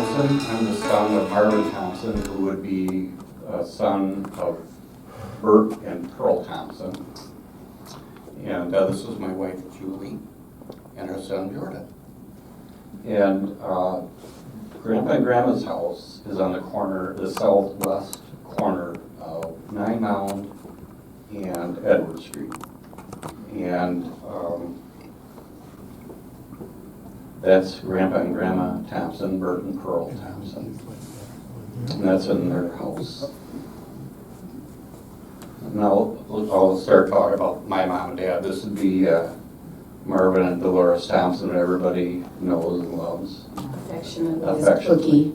Thompson. I'm the son of Marvin Thompson, who would be a son of Bert and Pearl Thompson. And this is my wife, Julie, and our son, Jordan. And Grandpa and Grandma's house is on the corner, the southwest corner of Mound and Edward Street. And that's Grandpa and Grandma Thompson, Bert and Pearl Thompson. And that's in their house. Now I'll start talking about my mom and dad. This would be Marvin and Dolores Thompson, that everybody knows and loves. Affectionately. Cookie.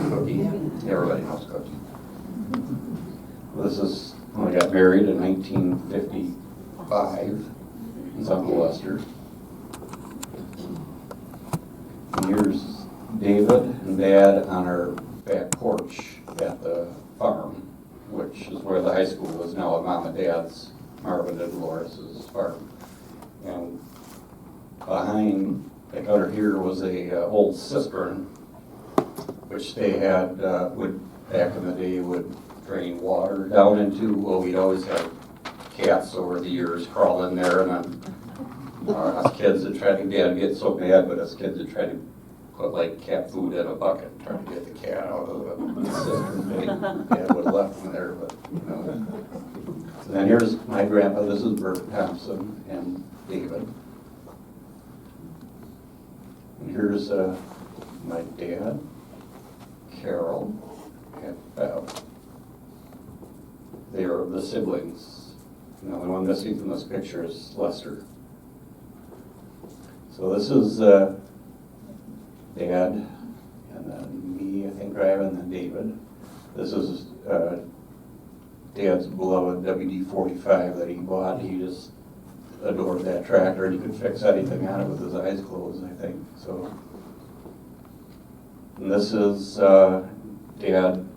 Cookie. Everybody knows Cookie. This is when I got married in 1955 in Uncle Lester. And here's David and Dad on our back porch at the farm, which is where the high school is now, at Mom and Dad's, Marvin and Dolores' farm. And behind, like under here, was a old cistern, which they had, back in the day, would drain water down into. Well, we'd always have cats over the years crawl in there, and then us kids would try to, Dad get so mad, but us kids would try to put like cat food in a bucket, trying to get the cat out of the cistern. Dad would have left them there, but you know. And then here's my grandpa. This is Bert Thompson and David. And here's my dad, Carol, and Bev. They are the siblings. And the only one missing from this picture is Lester. So this is Dad, and then me, I think, driving, and then David. This is Dad's beloved WD-45 that he bought. He just adored that tractor, and he could fix anything on it with his eyes closed, I think. So, and this is Dad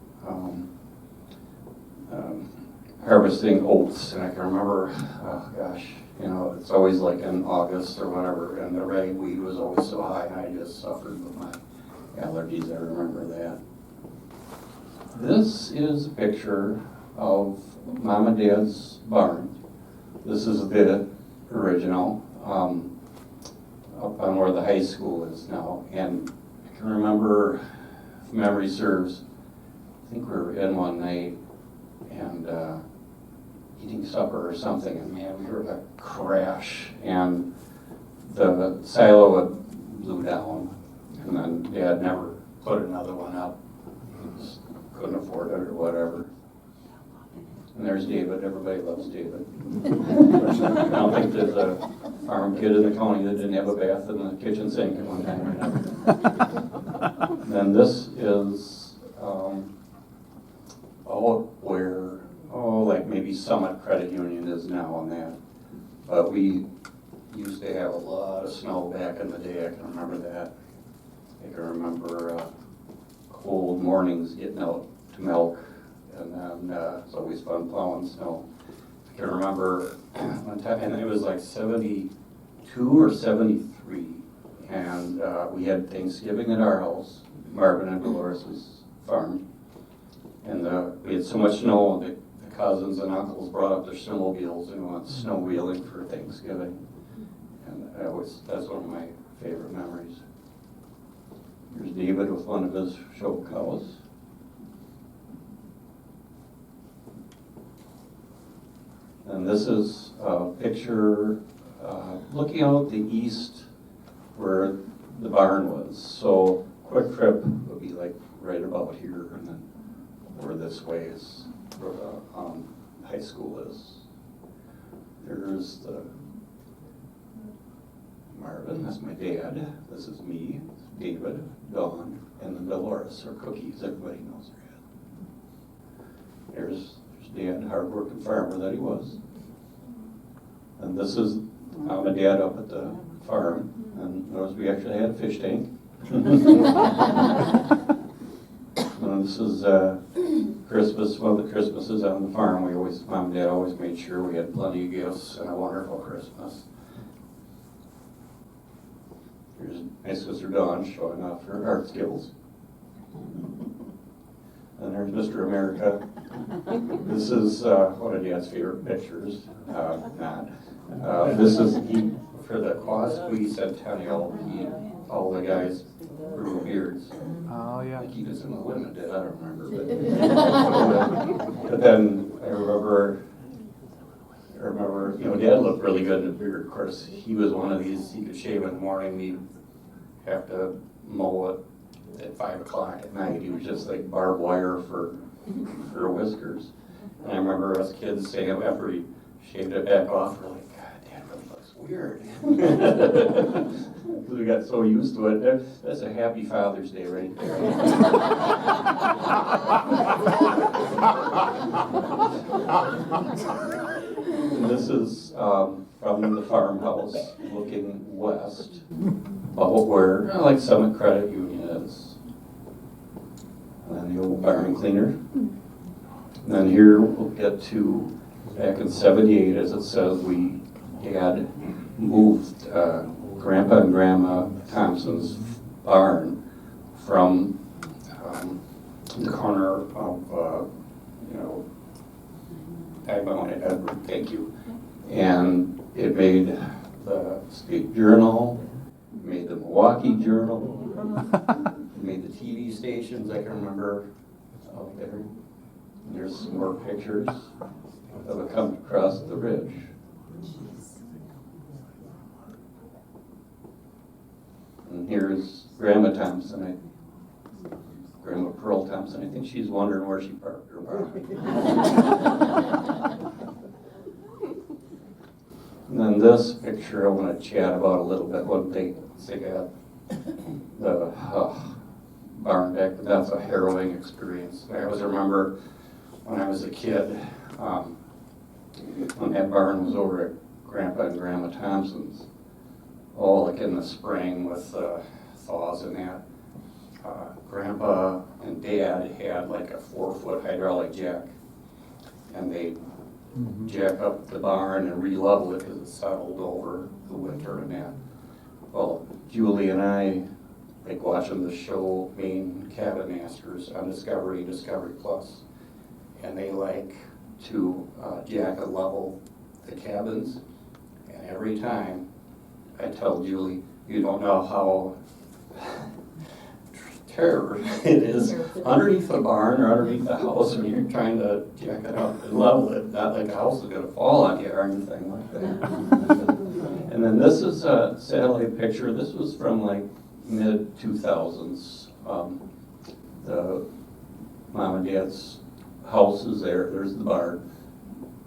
harvesting oats, and I can remember, oh gosh, you know, it's always like in August or whatever, and the ragweed was always so high, and I just suffered with my allergies. I remember that. This is a picture of Mom and Dad's barn. This is the original, up on where the high school is now. And I can remember, if memory serves, I think we were in one night and eating supper or something, and man, we heard a crash, and the silo blew down, and then Dad never put another one up. He just couldn't afford it or whatever. And there's David. Everybody loves David. I don't think there's a farm kid in the county that didn't have a bath in the kitchen sink at one time. Then this is where, like maybe Summit Credit Union is now on that. But we used to have a lot of snow back in the day. I can remember that. I can remember cold mornings getting out to milk. And then it's always fun plowing snow. I can remember one time, and it was like 72 or 73, and we had Thanksgiving at our house, Marvin and Dolores' farm, and we had so much snow, the cousins and uncles brought up their snowmobiles and went snowmobiling for Thanksgiving, and that's one of my favorite memories. Here's David with one of his show cows. And this is a picture looking out the east where the barn was. So Quick Trip would be like right about here, and then where this way is where the high school is. There's the Marvin, that's my dad. This is me, David, Dawn, and then Dolores, or Cookies. Everybody knows her. There's Dad, hard-working farmer that he was. And this is Mom and Dad up at the farm, and notice we actually had a fish tank. And this is Christmas, one of the Christmases on the farm. Mom and Dad always made sure we had plenty of gifts and a wonderful Christmas. Here's my sister Dawn showing off her art skills. And there's Mr. America. This is one of Dad's favorite pictures. This is for the Quasqui Centennial. All the guys grew beards. Oh, yeah. I think he was in the women did. I don't remember. But then I remember, Dad looked really good in a beard. Of course, he was one of these. He could shave in the morning. He'd have to mow it at 5 o'clock at night. He was just like barbed wire for whiskers. And I remember us kids saying after he shaved it back off, we're like, God, Dad really looks weird. Because we got so used to it. That's a happy Father's Day right there. And this is from the farmhouse looking west, about where like Summit Credit Union is. And then the old barn cleaner. And then here we'll get to back in '78, as it says, we had moved Grandpa and Grandma Thompson's barn from the corner of, Edward, thank you. And it made the State Journal, made the Milwaukee Journal, made the TV stations, I can remember out there. And there's some more pictures of it coming across the ridge. And here's Grandma Thompson, Grandma Pearl Thompson. I think she's wondering where she parked her barn. And then this picture I want to chat about a little bit. One thing they got the barn back, but that's a harrowing experience. I always remember when I was a kid, when that barn was over at Grandpa and Grandma Thompson's, like in the spring with thaws and that. Grandpa and Dad had like a 4-foot hydraulic jack, and they jack up the barn and re-level it because it settled over the winter and that. Well, Julie and I like watching the show Maine Cabin Masters on Discovery Plus, and they like to jack and level the cabins, and every time I tell Julie, you don't know how terror it is underneath the barn or underneath the house when you're trying to jack it up and level it. Not like the house is going to fall on you or anything like that. And then this is a satellite picture. This was from like mid-2000s. The Mom and Dad's house is there. There's the barn,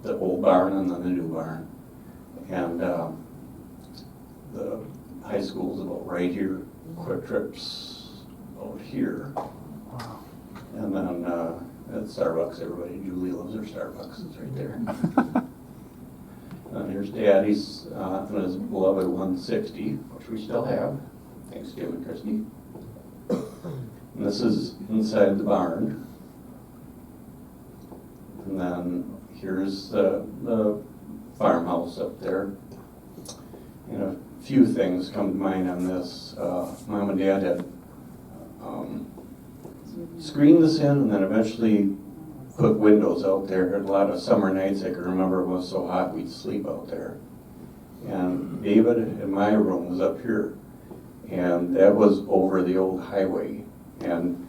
the old barn, and then the new barn. And the high school's about right here. Quick Trip's out here. Wow. And then at Starbucks, everybody, Julie loves her Starbucks, it's right there. And here's Daddy's and his beloved 160, which we still have. Thanks, Jim and Christy. And this is inside the barn. And then here's the farmhouse up there. And a few things come to mind on this. Mom and Dad had screened this in and then eventually put windows out there. A lot of summer nights I can remember it was so hot we'd sleep out there. And David in my room was up here, and that was over the old highway. And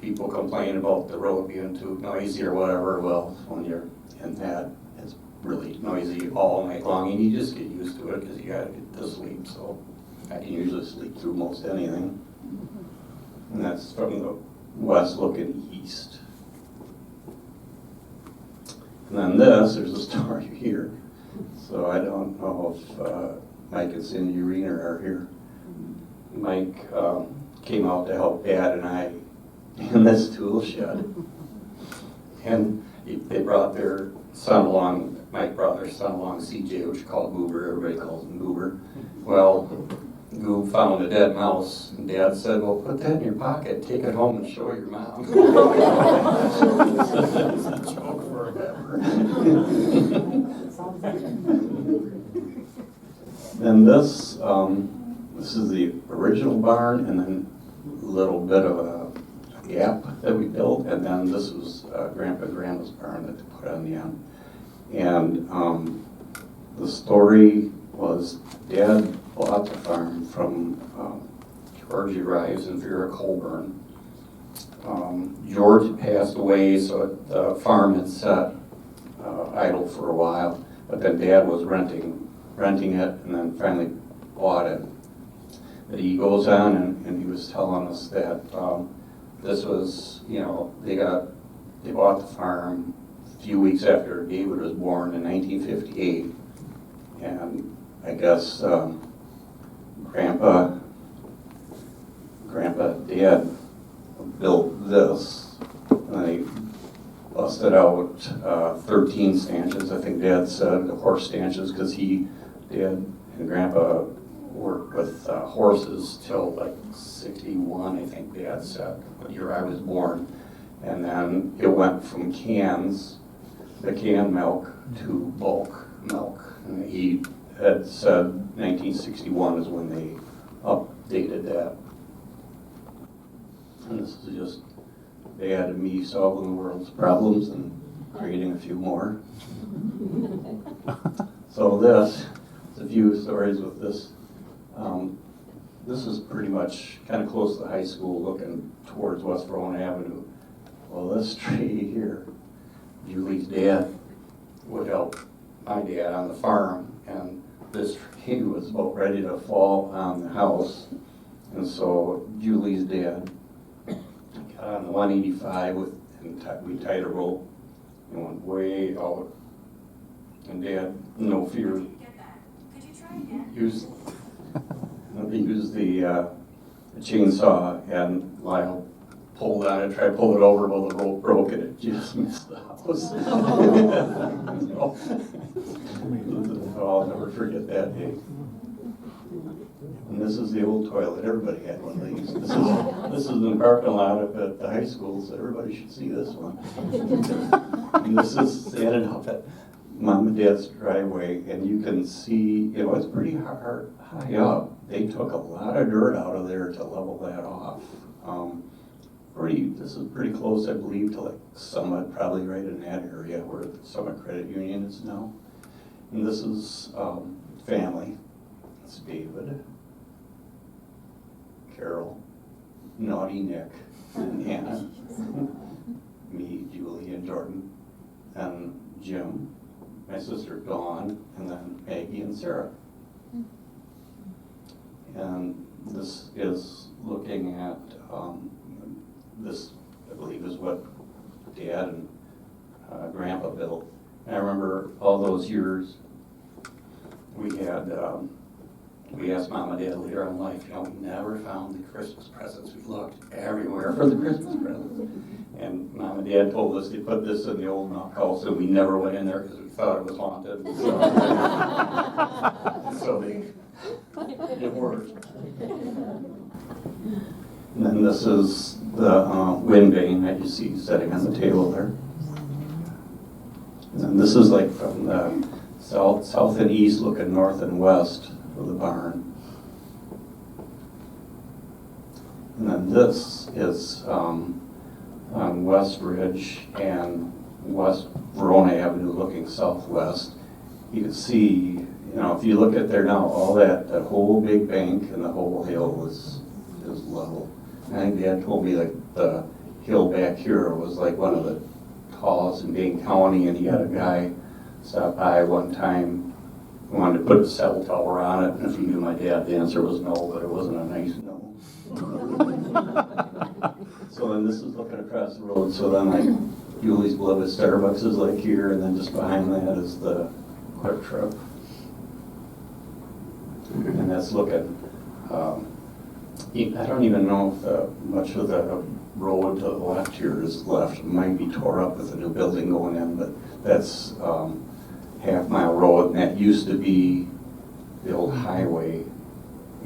people complain about the road being too noisy or whatever. Well, when you're in that, it's really noisy all night long, and you just get used to it because you gotta get to sleep. So I can usually sleep through most anything. And that's from the west looking east. And then there's a story here. So I don't know if Mike and Cindy Reiner are here. Mike came out to help Dad and I in this tool shed. And they brought their son along. Mike brought their son along, CJ, which is called Goober. Everybody calls him Goober. Well, Goob found a dead mouse, and Dad said, well, put that in your pocket, take it home and show your mom. It's a joke forever. And this is the original barn, and then little bit of a gap that we built, and then this was Grandpa and Grandma's barn that they put on the end. And the story was Dad bought the farm from George Rives and Vera Colburn. George passed away, so the farm had sat idle for a while, but then Dad was renting it, and then finally bought it. But he goes on and he was telling us that this was, you know, they bought the farm a few weeks after David was born in 1958, and I guess Grandpa Dad built this, and they busted out 13 stanches. I think Dad said the horse stanches, because Dad and Grandpa worked with horses till like 61, I think Dad said, the year I was born. And then it went from the canned milk, to bulk milk. And he had said 1961 is when they updated that. And this is just Dad and me solving the world's problems and creating a few more. So there's a few stories with this. This is pretty much kind of close to the high school, looking towards West Verona Avenue. Well, this tree here, Julie's dad would help my dad on the farm, and this tree was about ready to fall on the house. And so Julie's dad got on the 185 we tied a rope and went way out. And Dad, no fear, used the chainsaw, and Lyle pulled on it, tried to pull it over, while the rope broke, and it just missed the house. I'll never forget that day. And this is the old toilet. Everybody had one of these. This is in the parking lot up at the high school, so everybody should see this one. And this is standing up at Mom and Dad's driveway, and you can see, it's pretty high up. They took a lot of dirt out of there to level that off. This is pretty close, I believe, to like Summit, probably right in that area where the Summit Credit Union is now. And this is family. It's David, Carol, Naughty Nick, and Anna, me, Julie, and Jordan, and Jim, my sister Dawn, and then Maggie and Sarah. And this is looking at, this, I believe, is what Dad and Grandpa built. And I remember all those years we asked Mom and Dad later in life, we never found the Christmas presents. We looked everywhere for the Christmas presents. And Mom and Dad told us they put this in the old house, and we never went in there because we thought it was haunted. So it worked. And then this is the wind vane that you see sitting on the table there. And then this is like from the south and east, looking north and west of the barn. And then this is on West Ridge and West Verona Avenue, looking southwest. You can see, if you look at there now, all that whole big bank and the whole hill is level. I think Dad told me like the hill back here was like one of the tallest in Dane County, and he had a guy stop by one time who wanted to put a cell tower on it, and if he knew my dad, the answer was no, but it wasn't a nice no. So then this is looking across the road, so then like Julie's beloved Starbucks is like here, and then just behind that is the Quick Trip. And that's looking, I don't even know if much of the road to the left here is left. It might be tore up with a new building going in, but that's Half Mile Road, and that used to be the old highway.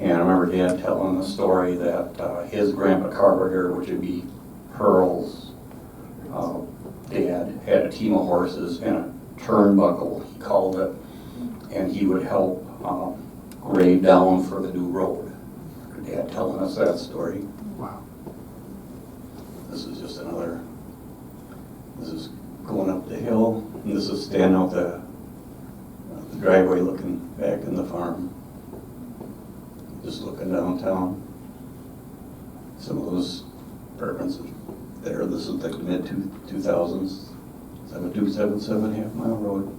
And I remember Dad telling the story that his Grandpa Carpenter, which would be Pearl's dad, had a team of horses and a turnbuckle, he called it, and he would help grade down for the new road. Dad telling us that story. Wow. This is just another, this is going up the hill, and this is standing out the driveway looking back in the farm. Just looking downtown. Some of those apartments there, this is like the mid-2000s. 7277 Half Mile Road.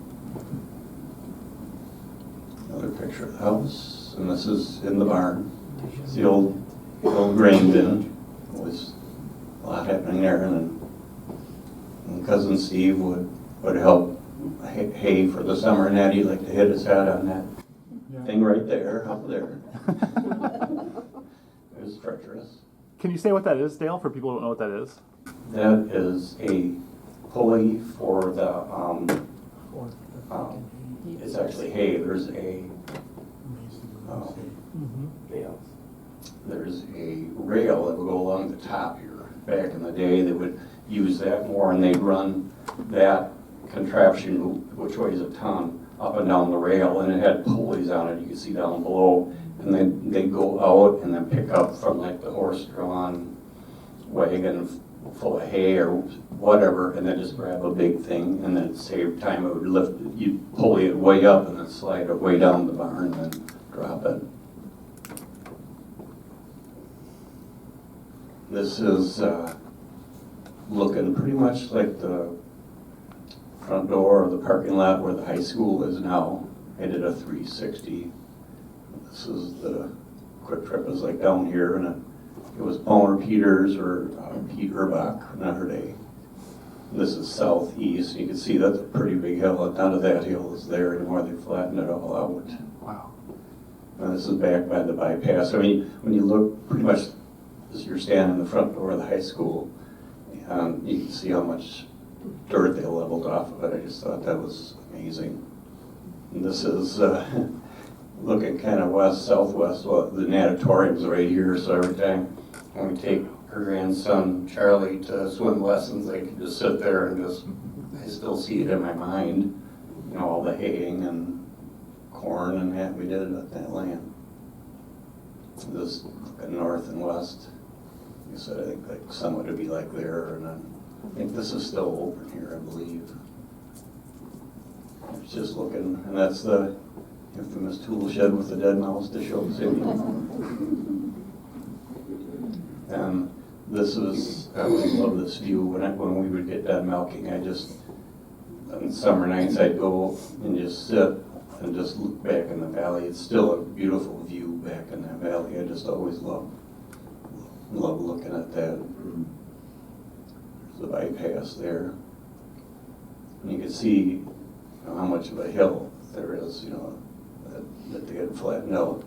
Another picture of the house, and this is in the barn. It's the old grain bin. Always a lot happening there, and cousin Steve would help hay for the summer, and that he'd like to hit his head on that thing right there, up there. It was treacherous. Can you say what that is, Dale, for people who don't know what that is? That is a pulley for the, it's actually hay. There's a rail that would go along the top here. Back in the day, they would use that more, and they'd run that contraption, which weighs a ton, up and down the rail, and it had pulleys on it. You can see down below, and then they'd go out and then pick up from like the horse-drawn wagon full of hay or whatever, and then just grab a big thing, and then save time. It would lift, you'd pulley it way up and then slide it way down the barn and then drop it. This is looking pretty much like the front door of the parking lot where the high school is now. I did a 360. This is the Quick Trip is like down here, and it was Palmer Peters or Pete Urbach in our day. This is southeast. You can see that's a pretty big hill. None of that hill is there anymore. They flattened it all out. Wow. And this is back by the bypass. I mean, when you look pretty much as you're standing in the front door of the high school, you can see how much dirt they leveled off of it. I just thought that was amazing. And this is looking kind of west-southwest. Well, the natatorium's right here, so every time when we take her grandson Charlie to swim lessons, I can just sit there and I still see it in my mind. You know, all the haying and corn and that we did at that land. This looking north and west. You said I think like somewhat would be like there, and then I think this is still open here, I believe. It's just looking, and that's the infamous tool shed with the dead mouse to show City. And this is, I would love this view when we would get done milking. On summer nights I'd go and just sit and just look back in the valley. It's still a beautiful view back in that valley. I just always love looking at that. There's the bypass there. And you can see how much of a hill there is, that they had flattened out.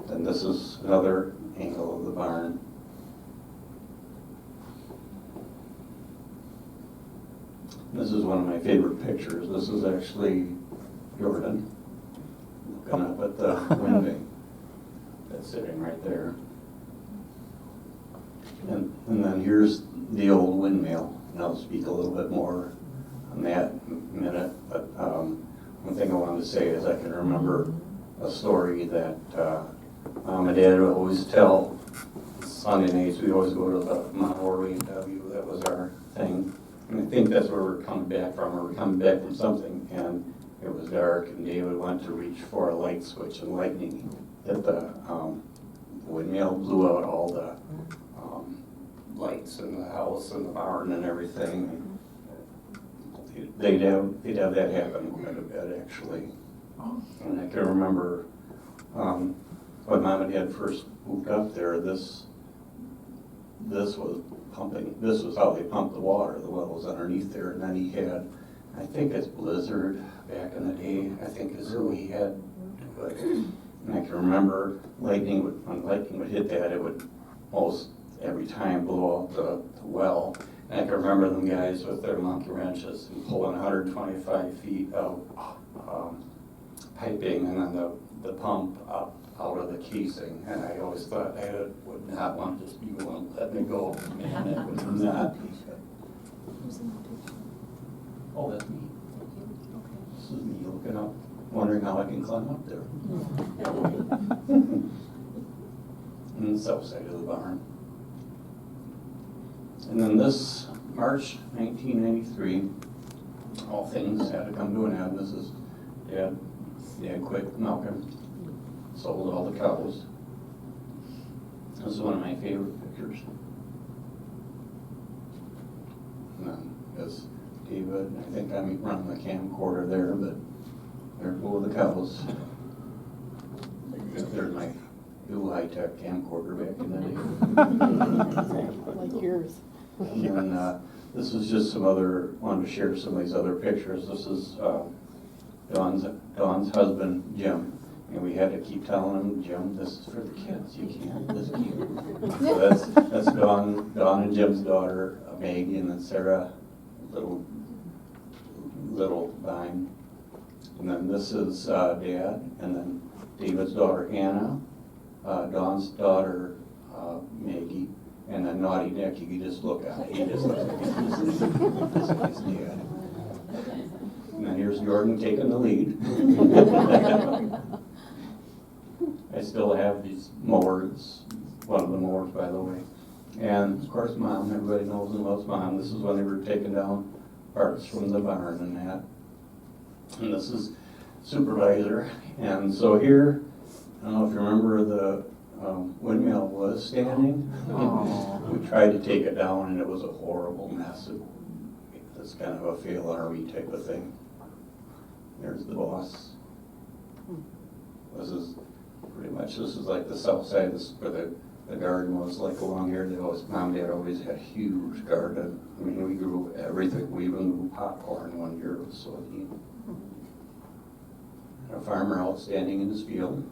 And this is another angle of the barn. This is one of my favorite pictures. This is actually Jordan looking up at the window. That's sitting right there. And then here's the old windmill, and I'll speak a little bit more on that in a minute. But one thing I wanted to say is I can remember a story that Mom and Dad would always tell. Sunday nights we'd always go to the Mound. That was our thing. And I think that's where we're coming back from, or we're coming back from something, and it was dark, and David went to reach for a light switch, and lightning hit the windmill, blew out all the lights in the house and the barn and everything. They'd have that happen quite a bit, actually. And I can remember when Mom and Dad first moved up there, this was pumping. This was how they pumped the water. The well was underneath there, and then he had, I think it's Blizzard back in the day, I think is who he had do it. And I can remember when lightning would hit that, it would almost every time blow out the well. And I can remember them guys with their monkey wrenches and pulling 125 feet of piping, and then the pump up out of the casing. And I always thought I would not want to just be willing to let me go. Man, it would not be. Oh, that's me. This is me looking up, wondering how I can climb up there. On the south side of the barn. And then this March 1993, all things had to come to an end. This is Dad quit milking, sold all the cows. This is one of my favorite pictures. And then there's David, I think I'm running the camcorder there, but there go the cows. There's my new high-tech camcorder back in the day. Like yours. And then this is just some other, wanted to share some of these other pictures. This is Dawn's husband, Jim. And we had to keep telling him, Jim, this is for the kids. You can't, this can't. So that's Dawn and Jim's daughter, Maggie, and then Sarah, little Vine. And then this is Dad, and then David's daughter, Anna, Dawn's daughter, Maggie, and then Naughty Nick. You can just look at it. He just looks like this is Dad. And then here's Jordan taking the lead. I still have these mowers, one of the mowers, by the way. And of course, Mom, everybody knows and loves Mom. This is when they were taking down parts from the barn and that. And this is Supervisor. And so here, I don't know if you remember the windmill was standing. We tried to take it down and it was a horrible mess. It's kind of a fail army type of thing. There's the boss. This is like the south side. This is where the garden was, like along here. Mom and Dad always had a huge garden. I mean, we grew everything. We even grew popcorn one year. It was so neat. A farmer out standing in his field.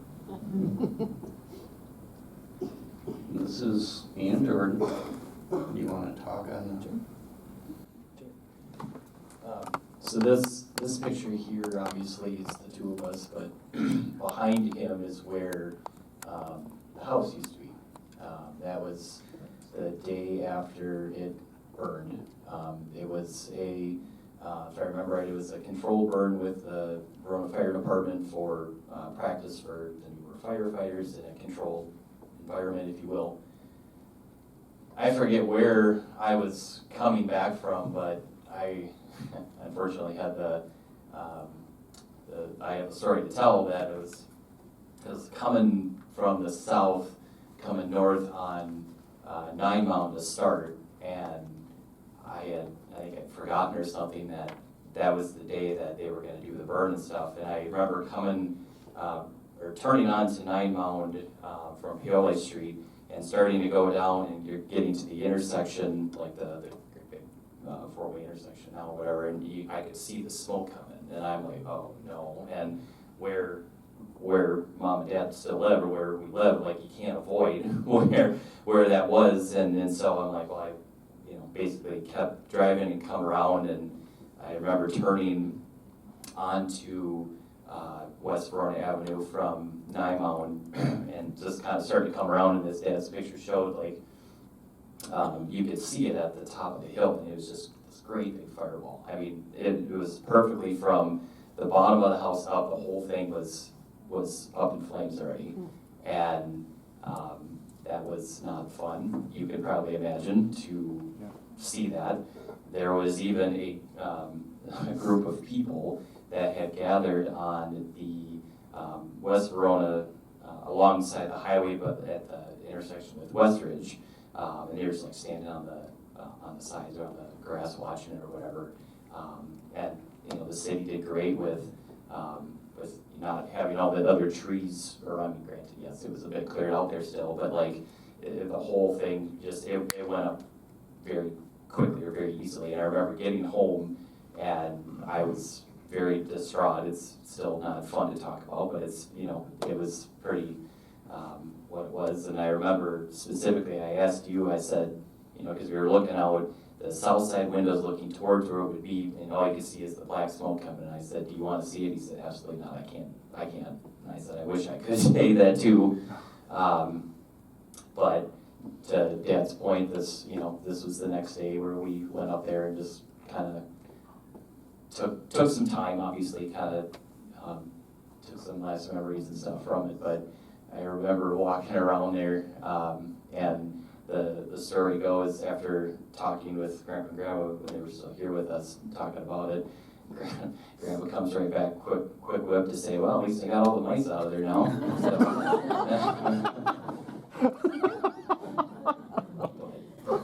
This is me and Jordan. Do you want to talk on that? So this picture here obviously is the two of us, but behind him is where the house used to be. That was the day after it burned. It was if I remember right, it was a controlled burn with the Verona Fire Department for practice for the newer firefighters in a controlled environment, if you will. I forget where I was coming back from, but I unfortunately had I have a story to tell that it was coming from the south, coming north on 9 Mound to start, and I think I'd forgotten or something that was the day that they were going to do the burn and stuff. And I remember coming or turning onto 9 Mound from Paoli Street and starting to go down, and you're getting to the intersection, like the four-way intersection now, whatever, and I could see the smoke coming, and I'm like, oh no. And where Mom and Dad still live, or where we live, like you can't avoid where that was, and so I'm like, well, I basically kept driving and come around, and I remember turning onto West Verona Avenue from 9 Mound and just kind of started to come around, and this Dad's picture showed, like, you could see it at the top of the hill, and it was just this great big fireball. I mean, it was perfectly from the bottom of the house up, the whole thing was up in flames already, and that was not fun. You could probably imagine to see that. There was even a group of people that had gathered on the West Verona alongside the highway, but at the intersection with Westridge, and they were just like standing on the sides or on the grass watching it or whatever. And the city did great with not having all the other trees around. I mean, granted, yes, it was a bit cleared out there still, but like the whole thing just it went up very quickly or very easily. And I remember getting home and I was very distraught. It's still not fun to talk about, but it's it was pretty what it was. And I remember specifically I asked you, I said, because we were looking out the south side windows looking towards where it would be, and all you could see is the black smoke coming. And I said, do you want to see it? He said, absolutely not, I can't. And I said, I wish I could say that too. But to Dad's point, this was the next day where we went up there and just kind of took some time, obviously, kind of took some last memories and stuff from it. But I remember walking around there, and the story goes, after talking with Grandpa and Grandma when they were still here with us, talking about it, Grandpa comes right back, quick whip to say, well, at least I got all the mice out of there now.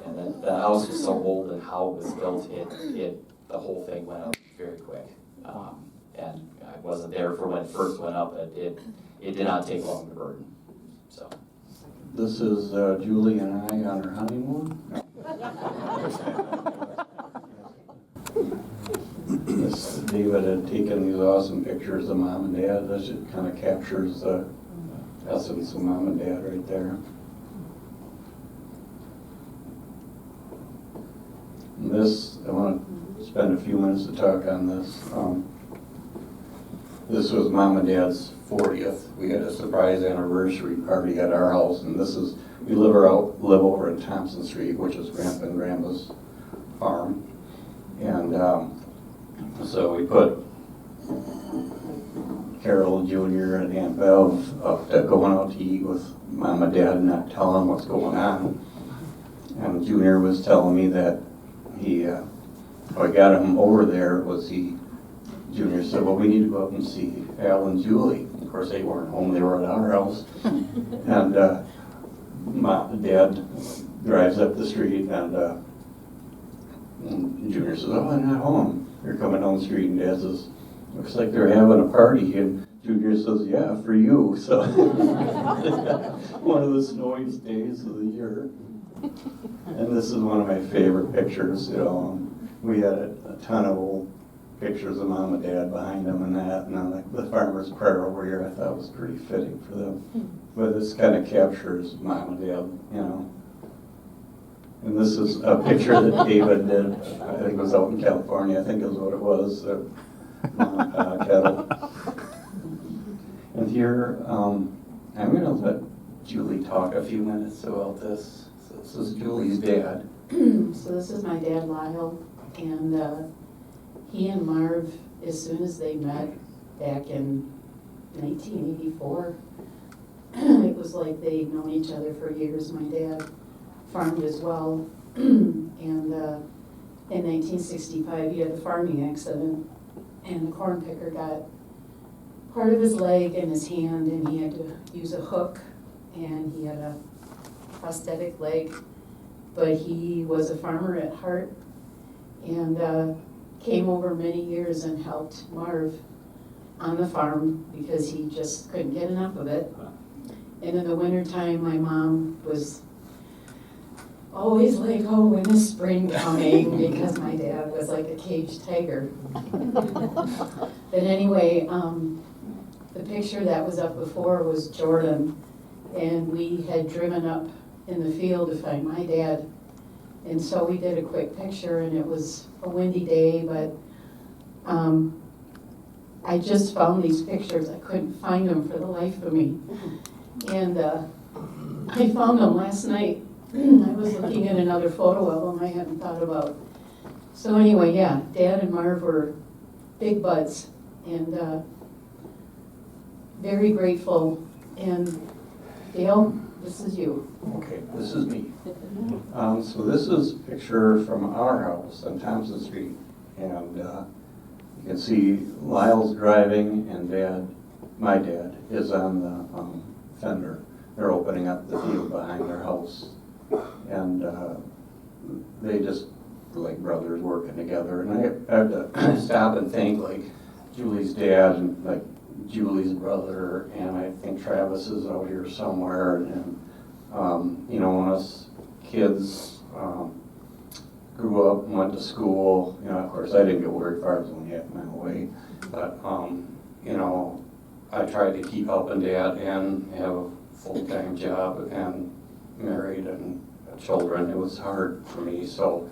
And then the house was so old and how it was built, the whole thing went up very quick. And I wasn't there for when it first went up, but it did not take long to burn, so. This is Julie and I on our honeymoon. David had taken these awesome pictures of Mom and Dad. This kind of captures the essence of Mom and Dad right there. And this, I want to spend a few minutes to talk on this. This was Mom and Dad's 40th. We had a surprise anniversary party at our house, and this is, we live over in Thompson Street, which is Grandpa and Grandma's farm. And so we put Carol Jr. and Aunt Bev up to going out to eat with Mom and Dad and not telling them what's going on. And Junior was telling me that what got him over there was Junior said, well, we need to go up and see Al and Julie. Of course, they weren't home, they were at our house. And Dad drives up the street, and Junior says, oh, I'm not home. They're coming down the street, and Dad says, looks like they're having a party. And Junior says, yeah, for you. So one of the snowiest days of the year. And this is one of my favorite pictures. We had a ton of old pictures of Mom and Dad behind them and that, and then like the farmer's prayer over here I thought was pretty fitting for them. But this kind of captures Mom and Dad, And this is a picture that David did, I think it was out in California, I think is what it was, cattle. And here, I'm going to let Julie talk a few minutes about this. So this is Julie's dad. So this is my dad, Lyle, and he and Marv, as soon as they met back in 1984, it was like they'd known each other for years. My dad farmed as well, and in 1965 he had a farming accident, and the corn picker got part of his leg and his hand, and he had to use a hook, and he had a prosthetic leg, but he was a farmer at heart, and came over many years and helped Marv on the farm because he just couldn't get enough of it. And in the wintertime, my mom was always like, oh, when is spring coming? Because my dad was like a caged tiger. But anyway, the picture that was up before was Jordan, and we had driven up in the field to find my dad. And so we did a quick picture, and it was a windy day, but I just found these pictures. I couldn't find them for the life of me. And I found them last night. I was looking at another photo of them I hadn't thought about. So anyway, yeah, Dad and Marv were big buds, and very grateful. And Dale, this is you. Okay, this is me. So this is a picture from our house on Thompson Street, and you can see Lyle's driving, and my dad, is on the fender. They're opening up the field behind their house, and they just like brothers working together. And I had to stop and think, like Julie's dad and like Julie's brother, and I think Travis is out here somewhere, and when us kids grew up and went to school, of course I didn't go very far, I was only half a mile away, but I tried to keep helping Dad and have a full-time job and married and children. It was hard for me, so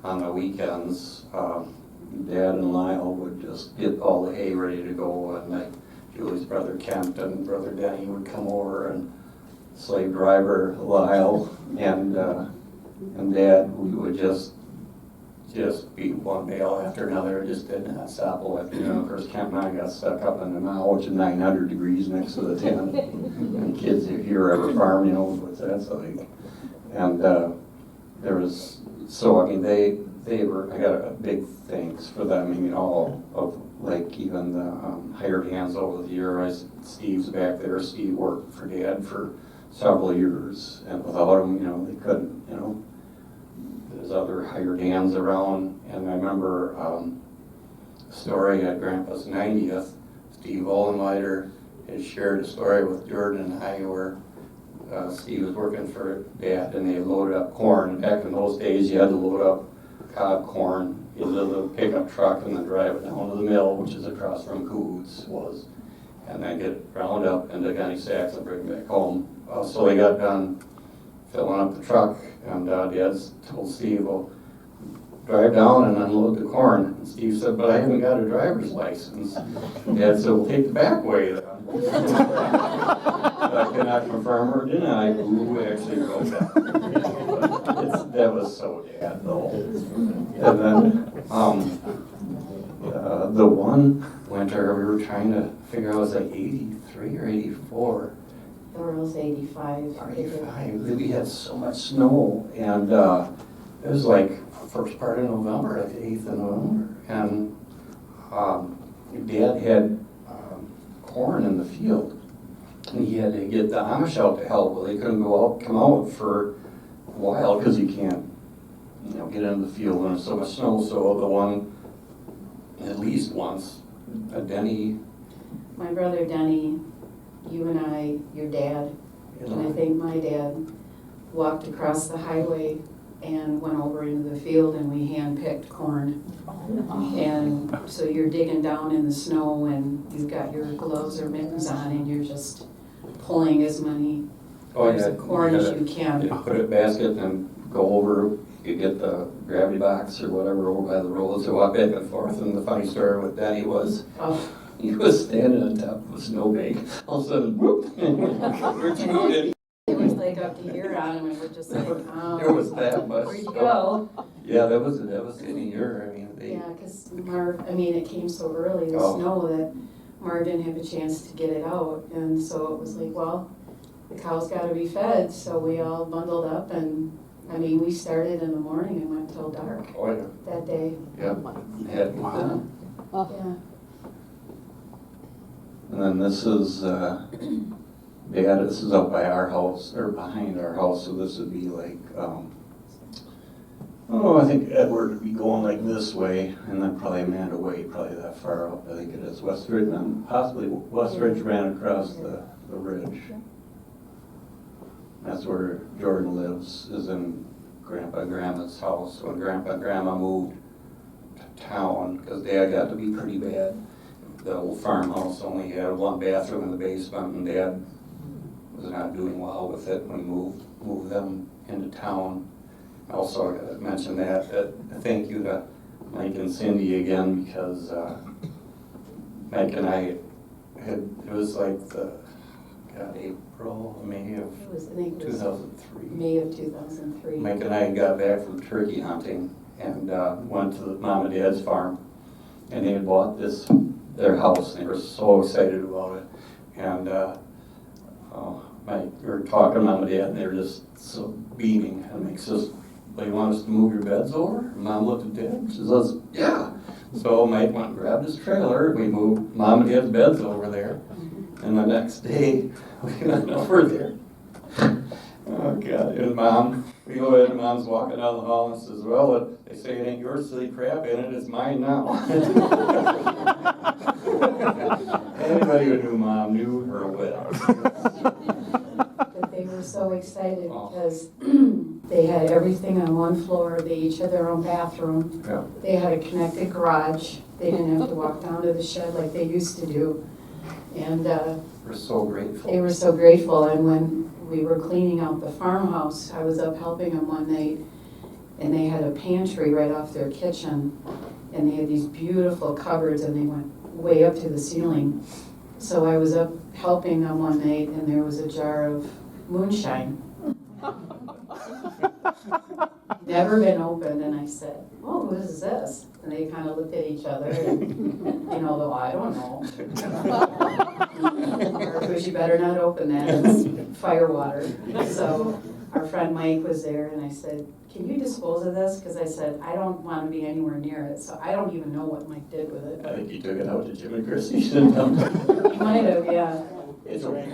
on the weekends, Dad and Lyle would just get all the hay ready to go, and like Julie's brother Kent and brother Denny would come over, and slave driver Lyle and Dad, we would just be one bale after another. Just did not stop. Of course, Kent and I got stuck up in the mound, which is 900 degrees next to the tent. And kids, if you're ever farm, what's that like. And there was, so I mean, they were, I got a big thanks for them, I mean, all of, like, even the hired hands over the years. Steve's back there. Steve worked for Dad for several years, and without him, you know, they couldn't, you know. There's other hired hands around, and I remember a story at Grandpa's 90th. Steve Ollenweider had shared a story with Jordan and I where Steve was working for Dad, and they loaded up corn. Back in those days, you had to load up cob corn into the pickup truck and then drive it down to the mill, which is across from Coods was, and then get ground up into gunny sacks and bring it back home. So they got done filling up the truck, and Dad told Steve, well, drive down and unload the corn. And Steve said, but I haven't got a driver's license. Dad said, well, take the back way then. I cannot confirm or deny who actually wrote that. That was so Dad, though. And then the one winter we were trying to figure out, it was like 83 or 84. Or else 85. 85. We had so much snow, and it was like first part of November, like the 8th of November, and Dad had corn in the field, and he had to get the Amish out to help. Well, they couldn't come out for a while because you can't, you know, get into the field when there's so much snow. So the one, at least once, Denny. My brother Denny, you and I, your dad, and I think my dad walked across the highway and went over into the field, and we hand-picked corn. And so you're digging down in the snow, and you've got your gloves or mittens on, and you're just pulling as many ears of corn as you can. You put it in a basket and go over. You get the gravity box or whatever over by the roads and walk back and forth. And the funny story with Denny was, he was standing on top of a snowbank. All of a sudden, whoop, we're shooting. It was like up to here on him, and we're just like, There was that much. where'd you go? Yeah, that was a devastating year. I mean, Yeah, because it came so early, the Oh. snow, that Marv didn't have a chance to get it out. And so it was like, well, the cows got to be fed. So we all bundled up, and I mean, we started in the morning and went till dark oh, yeah. that day. Yeah. Had to be done. Yeah. And then this is, this is up by our house, or behind our house, so this would be like, I think Edward would be going like this way, and then probably Amanda Way, probably that far up, I think it is. Westridge, and possibly Westridge ran across the ridge. That's where Jordan lives, is in Grandpa and Grandma's house. When Grandpa and Grandma moved to town, because Dad got to be pretty bad. The old farmhouse only had one bathroom in the basement, and Dad was not doing well with it when we moved them into town. Also, I gotta mention that thank you to Mike and Cindy again, because Mike and I it was like May of I think it was 2003. May of 2003. Mike and I got back from turkey hunting and went to the Mom and Dad's farm, and they had bought their house, and they were so excited about it. And we were talking to Mom and Dad, and they were just so beaming. And Mike says, well, you want us to move your beds over? And Mom looked at Dad, she says, yeah. So Mike went and grabbed his trailer, we moved Mom and Dad's beds over there. And the next day, we went over there. Oh, God. And Mom, we go in, and Mom's walking down the hall and says, well, they say it ain't your silly crap in it, it's mine now. Anybody who knew Mom knew her well. But they were so excited because they had everything on one floor. They each had their own bathroom. Yeah. They had a connected garage. They didn't have to walk down to the shed like they used to do. And We're so grateful. they were so grateful. And when we were cleaning out the farmhouse, I was up helping them one night, and they had a pantry right off their kitchen, and they had these beautiful cupboards, and they went way up to the ceiling. So I was up helping them one night, and there was a jar of moonshine. Never been opened, and I said, oh, what is this? And they kind of looked at each other, and, though I don't know. Because you better not open that, it's fire water. So our friend Mike was there, and I said, can you dispose of this? Because I said, I don't want to be anywhere near it, so I don't even know what Mike did with it. I think he took it out to Jim and Christie and dumped it. He might have, yeah. It's okay.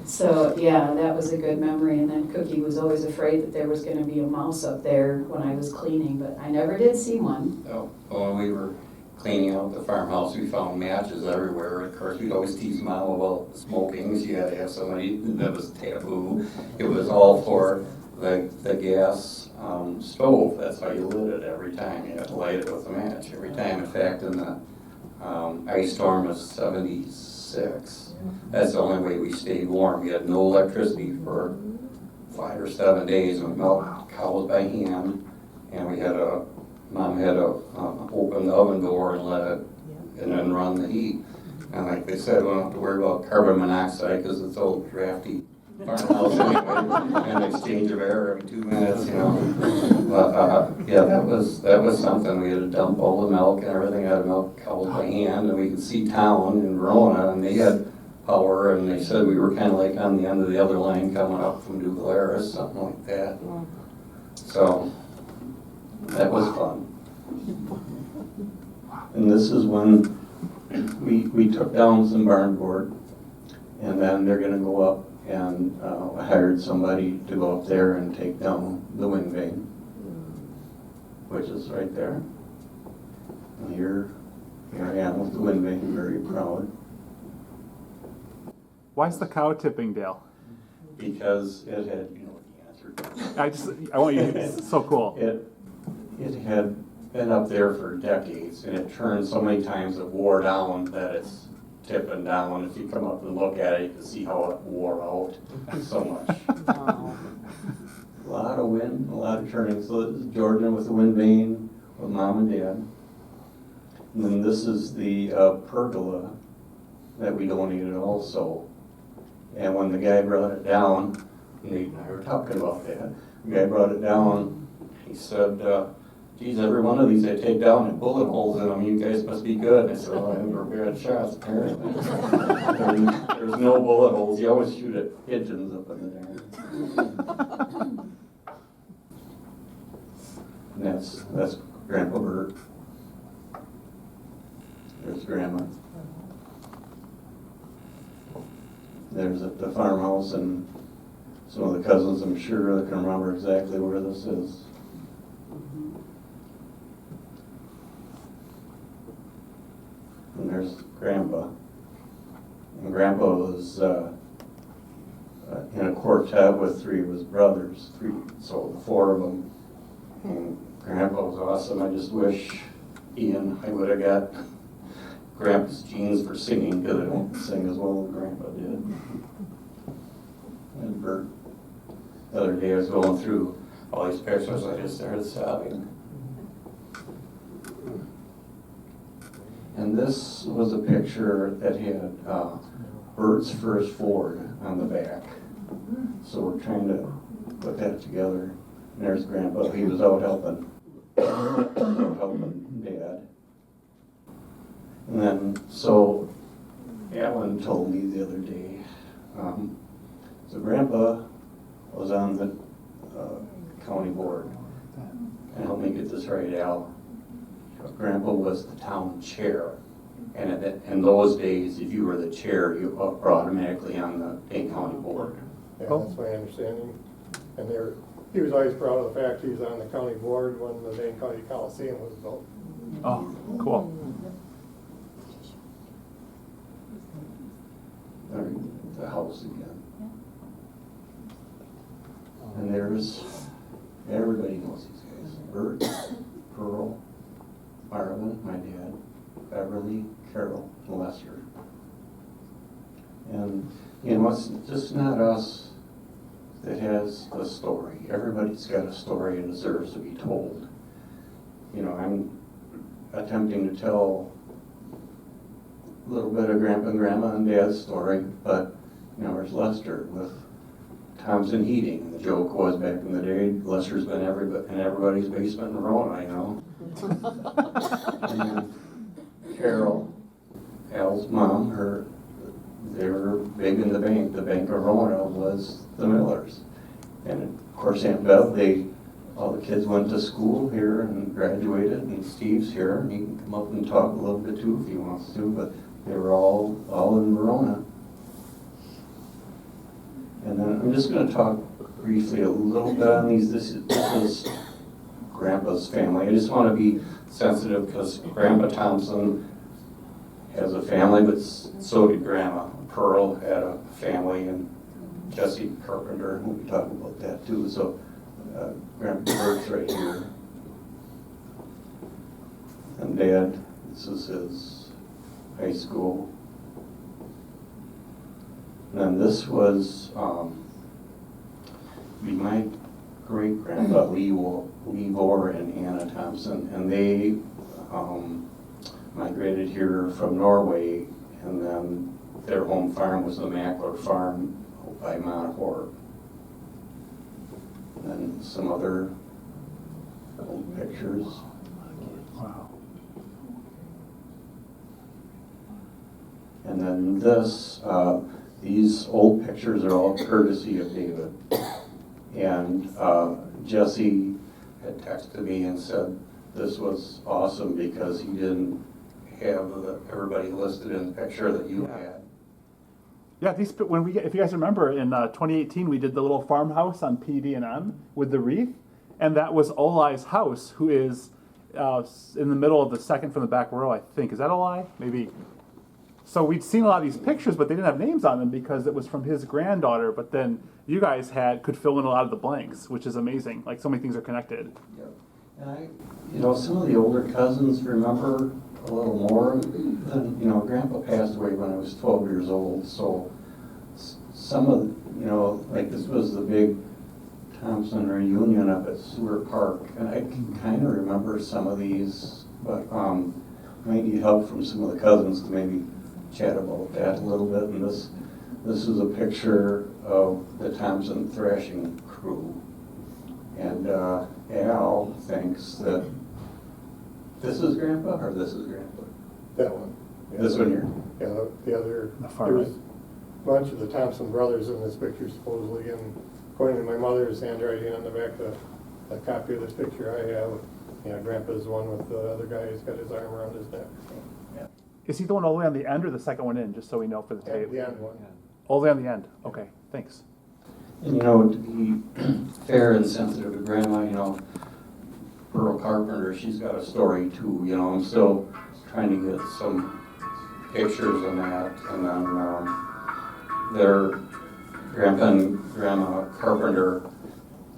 So, yeah, that was a good memory, and then Cookie was always afraid that there was gonna be a mouse up there when I was cleaning, but I never did see one. Oh, when we were cleaning out the farmhouse, we found matches everywhere. Of course, we'd always tease Mom about smoking, so you had to have somebody, that was taboo. It was all for the gas stove, that's how you lit it every time. You had to light it with a match every time. In fact, in the ice storm of '76, that's the only way we stayed warm. We had no electricity for 5 or 7 days. We milked cows by hand, and we had Mom had to open the oven door and let it, and then run the heat. And like they said, we don't have to worry about carbon monoxide because it's all drafty farmhouse anyway, and exchange of air every 2 minutes, you know. But yeah, that was something. We had to dump all the milk and everything. I had to milk cows by hand, and we could see town in Verona, and they had power, and they said we were kind of like on the end of the other line coming up from New Glarus, something like that. So that was fun. And this is when we took down some barn board, and then they're gonna go up, and I hired somebody to go up there and take down the wind vane, which is right there. And here I am with the wind vane, very proud. Why's the cow tipping, Dale? Because it had, you know the answer. I want you, it's so cool. It had been up there for decades, and it turned so many times it wore down that it's tipping down. If you come up and look at it, you can see how it wore out so much. A lot of wind, a lot of turning. So this is Jordan with the wind vane with Mom and Dad. And then this is the pergola that we donated also. And when the guy brought it down, Nate and I were talking about that. The guy brought it down, he said, geez, every one of these I take down and bullet holes in them, you guys must be good. And I said, well, I never bad shots, apparently. There's no bullet holes, you always shoot at pigeons up in the air. And that's Grandpa Bert. There's Grandma. There's at the farmhouse, and some of the cousins, I'm sure, that can remember exactly where this is. And there's Grandpa. And Grandpa was in a quartet with 3 of his brothers, so the 4 of them. And Grandpa was awesome. I just wish Ian, I would have got Grandpa's genes for singing, because I don't sing as well as Grandpa did. And Bert, the other day I was going through all these pictures, I just started sobbing. And this was a picture that had Bert's first Ford on the back. So we're trying to put that together. And there's Grandpa, he was out helping Dad. And then, so Alan told me the other day, so Grandpa was on the county board. And help me get this right, Al. Grandpa was the town chair. And in those days, if you were the chair, you were automatically on the Dane County board. Yeah, that's my understanding. And he was always proud of the fact he was on the county board when the Dane County Coliseum was built. Oh, cool. The house again. And there's, everybody knows these guys. Bert, Pearl, Marvin, my dad, Beverly, Carol, and Lester. And, you know, it's just not us that has the story. Everybody's got a story and deserves to be told. You know, I'm attempting to tell a little bit of Grandpa and Grandma and Dad's story, but, you know, there's Lester with Thompson Heating. The joke was back in the day, Lester's been in everybody's basement in Verona, you know. And Carol, Al's mom, her they were big in the bank. The Bank of Verona was the Millers. And of course, Aunt Bev, all the kids went to school here and graduated, and Steve's here, and he can come up and talk a little bit too if he wants to, but they were all in Verona. And then I'm just gonna talk briefly a little bit on these. This is Grandpa's family. I just wanna be sensitive because Grandpa Thompson has a family, but so did Grandma. Pearl had a family, and Jesse Carpenter, we'll be talking about that too. So Grandpa Bert's right here. And Dad, this is his high school. And then this was my great-grandpa Leevor and Anna Thompson, and they migrated here from Norway, and then their home farm was the Mackler Farm by Mount Horeb. And then some other old pictures. Wow. And then this, these old pictures are all courtesy of David. And Jesse had texted me and said this was awesome because he didn't have everybody listed in the picture that you had. Yeah, if you guys remember, in 2018 we did the little farmhouse on PD&M with the wreath, and that was Oli's house, who is in the middle of the second from the back row, I think. Is that Oli? Maybe. So we'd seen a lot of these pictures, but they didn't have names on them because it was from his granddaughter. But then you guys could fill in a lot of the blanks, which is amazing. Like so many things are connected. Yep. And some of the older cousins remember a little more than, Grandpa passed away when I was 12 years old. So some of, like this was the big Thompson reunion up at Seward Park. And I can kind of remember some of these, but I might need help from some of the cousins to maybe chat about that a little bit. And this is a picture of the Thompson thrashing crew. And Al thinks that this is Grandpa or this is Grandpa? That one. Yeah. This one here? Yeah, the other, The far there was right. a bunch of the Thompson brothers in this picture supposedly, and according to my mother's handwriting on the back of the copy of this picture I have, Grandpa's the one with the other guy who's got his arm around his neck. Yeah. Is he the one all the way on the end or the second one in, just so we know for the Yeah, tape? the end one. All the way on the end. Okay, thanks. And to be fair and sensitive to Grandma, Pearl Carpenter, she's got a story too, I'm still trying to get some pictures on that. And then their Grandpa and Grandma Carpenter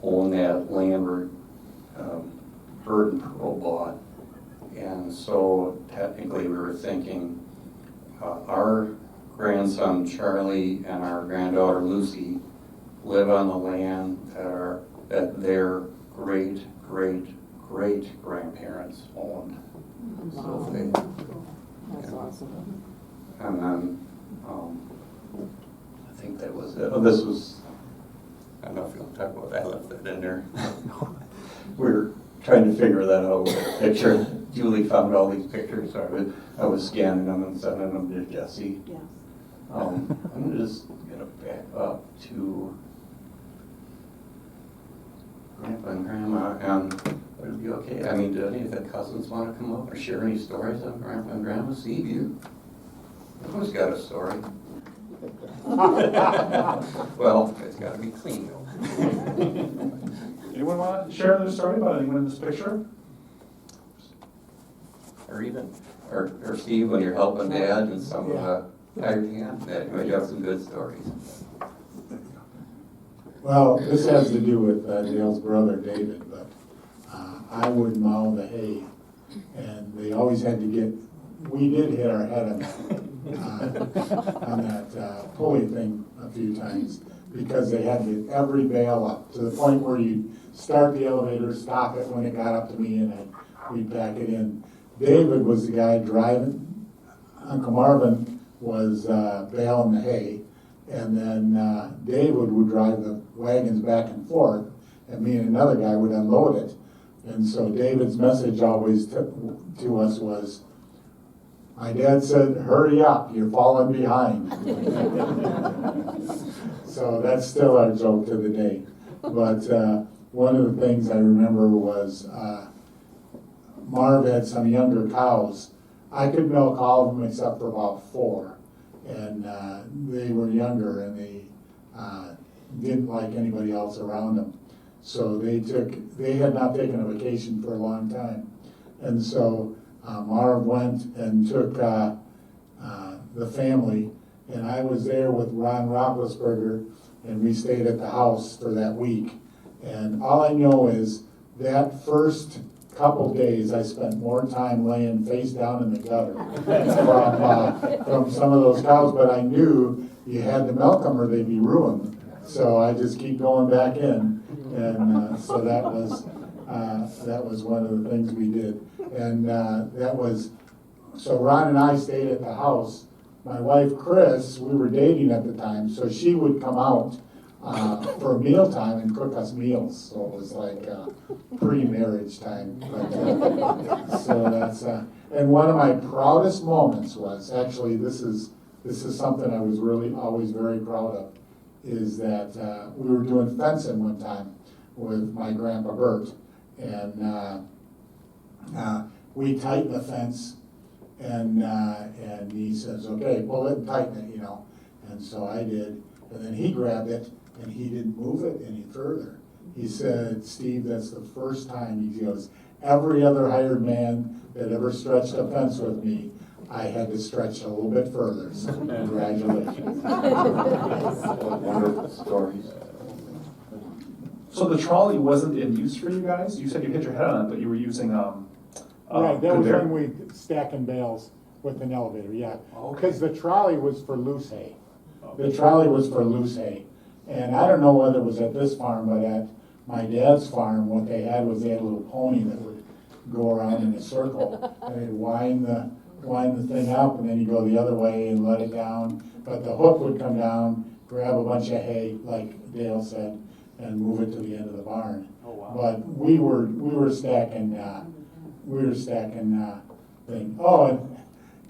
owned that land where Bert and Pearl bought. And so technically we were thinking our grandson Charlie and our granddaughter Lucy live on the land that their great grandparents owned. So That's awesome. and then I think that was it. Oh, this was, I don't know if you want to talk about that, I left that in there. We were trying to figure that out with a picture. Julie found all these pictures, so I was scanning them and sending them to Jesse. Yes. I'm just gonna back up to Grandpa and Grandma, and would it be okay? I mean, do any of the cousins want to come up or share any stories on Grandpa and Grandma? Steve, who's got a story? Well, it's got to be clean though. Anyone want to share their story about anyone in this picture? Or Steve, when you're helping Dad and some of the tired hands, Dad, you might have some good stories. Well, this has to do with Dale's brother David, but I would mow the hay, and they always had to we did hit our head on that pulley thing a few times, because they had to get every bale up, to the point where you'd start the elevator, stop it when it got up to me, and we'd back it in. David was the guy driving. Uncle Marvin was baling the hay, and then David would drive the wagons back and forth, and me and another guy would unload it. And so David's message always to us was, My dad said, hurry up, you're falling behind. So that's still our joke to the day. But one of the things I remember was Marv had some younger cows. I could milk all of them except for about 4. And they were younger and they didn't like anybody else around them. So they had not taken a vacation for a long time. And so Marv went and took the family, and I was there with Ron Roethlisberger, and we stayed at the house for that week. And all I know is that first couple days, I spent more time laying face down in the gutter from some of those cows, but I knew you had to milk them or they'd be ruined. So I just keep going back in, and so that was one of the things we did. And so Ron and I stayed at the house. My wife, Chris, we were dating at the time, so she would come out for mealtime and cook us meals. So it was like pre-marriage time. So that's, and one of my proudest moments was, actually this is something I was really always very proud of, is that we were doing fencing one time with my grandpa Bert. And we tightened the fence, and he says, okay, pull it and tighten it, And so I did, and then he grabbed it, and he didn't move it any further. He said, Steve, that's the first time, he goes, every other hired man that ever stretched a fence with me, I had to stretch a little bit further, so congratulations. Wonderful stories. So the trolley wasn't in use for you guys? You said you hit your head on it, but you were using Right, that was conveyor. when we stacking bales with an elevator, yeah. Okay. Because the trolley was for loose hay. The trolley was for loose hay. And I don't know whether it was at this farm, but at my dad's farm, what they had was they had a little pony that would go around in a circle. And they'd wind the thing up, and then you go the other way and let it down. But the hook would come down, grab a bunch of hay, like Dale said, and move it to the end of the barn. Oh, wow. But we were stacking thing. Oh, and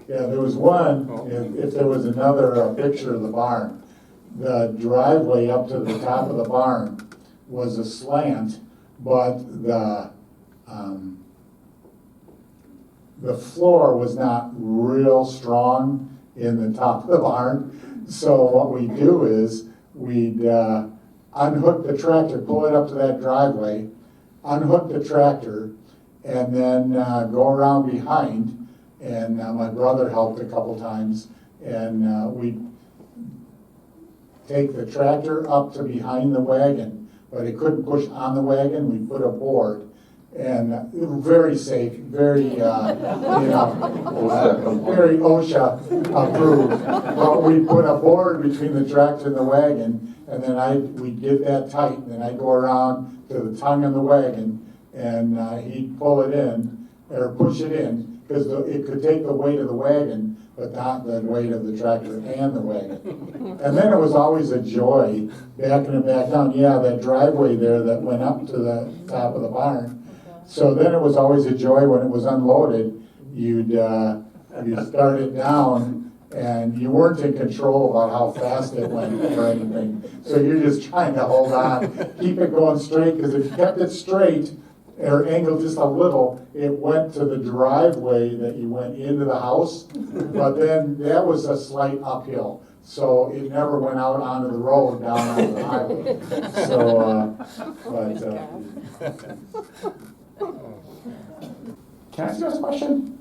yeah, there was one, if there was another picture of the barn, the driveway up to the top of the barn was a slant, but the floor was not real strong in the top of the barn. So what we do is we'd unhook the tractor, pull it up to that driveway, unhook the tractor, and then go around behind. And my brother helped a couple times, and we'd take the tractor up to behind the wagon, but it couldn't push on the wagon. We put a board, and very safe, very, very OSHA approved. But we put a board between the tractor and the wagon, and then we'd get that tight, and then I'd go around to the tongue of the wagon, and he'd pull it in, or push it in, because it could take the weight of the wagon, but not the weight of the tractor and the wagon. And then it was always a joy, backing it back down. Yeah, that driveway there that went up to the top of the barn. So then it was always a joy when it was unloaded. You'd start it down, and you weren't in control about how fast it went or anything. So you're just trying to hold on, keep it going straight, because if you kept it straight, or angled just a little, it went to the driveway that you went into the house, but then that was a slight uphill, so it never went out onto the road down onto the highway. So, Can I ask you guys a question?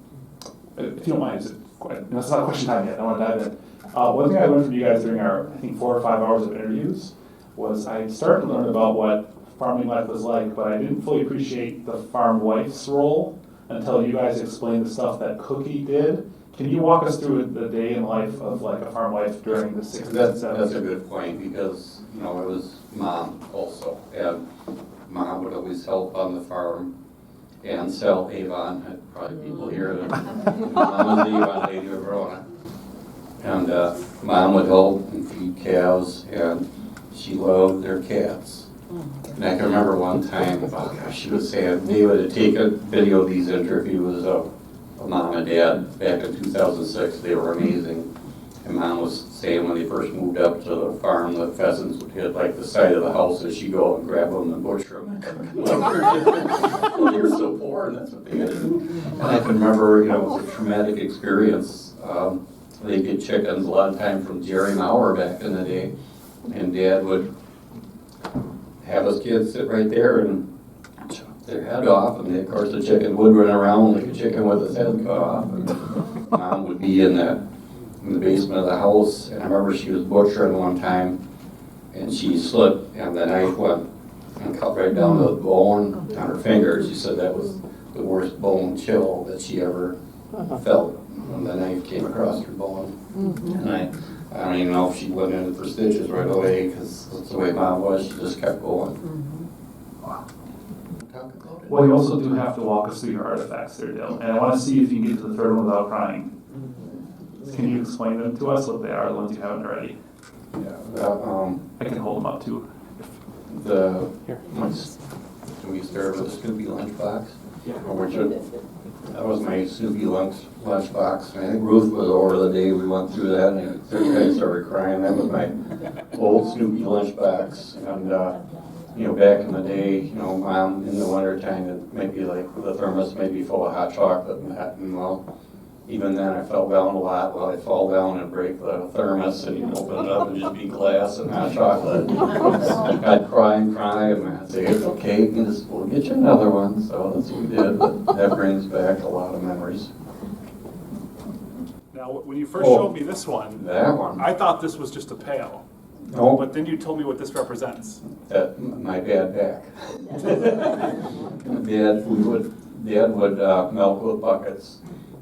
If you don't mind, it's not a question time yet. I want to dive in. One thing I learned from you guys during our, I think, 4 or 5 hours of interviews was I started to learn about what farming life was like, but I didn't fully appreciate the farm wife's role until you guys explained the stuff that Cookie did. Can you walk us through the day in life of like a farm wife during the 60s and 70s? That's a good point, because, it was Mom also, and Mom would always help on the farm and sell Avon. Probably people here that Mom was the Avon lady of Verona. And Mom would help and feed calves, and she loved their cats. And I can remember one time, she would say David would take a video of these interviews of Mom and Dad back in 2006. They were amazing. And Mom was saying when they first moved up to the farm, the pheasants would hit like the side of the house as she go out and grab them and butcher them. Well, they were so poor, and that's what they did. And I can remember, you know, it was a traumatic experience. They get chickens a lot of time from Jerry Maurer back in the day, and Dad would have his kids sit right there and chop their head off, and of course the chicken would run around like a chicken with his head cut off. And Mom would be in the basement of the house, and I remember she was butchering one time, and she slipped, and the knife went and cut right down to the bone on her finger. She said that was the worst bone chill that she ever felt when the knife came across her bone. And I don't even know if she went in for stitches right away, because that's the way Mom was. She just kept going. Wow. Talk about it. Well, you also do have to walk us through your artifacts there, Dale. And I want to see if you can get to the third one without crying. Can you explain them to us, what they are, the ones you haven't already? Yeah, I can hold them up too. can we start with the Snoopy lunchbox? Yeah. Or that was my Snoopy lunchbox. And I think Ruth was over the day we went through that, and I started crying. That was my old Snoopy lunchbox. And, you know, back in the day, you know, Mom, in the wintertime, it might be like the thermos may be full of hot chocolate and that, and well, even then I fell down a lot. Well, I'd fall down and break the thermos, and you'd open it up and just be glass and hot chocolate. I'd cry and cry, and I'd say, it's okay, we'll get you another one. So that's what we did, but that brings back a lot of memories. Now, when you first showed me this one, That one, I thought this was just a pail. no, But then you told me what this represents. that, my bad back. Dad would milk with buckets,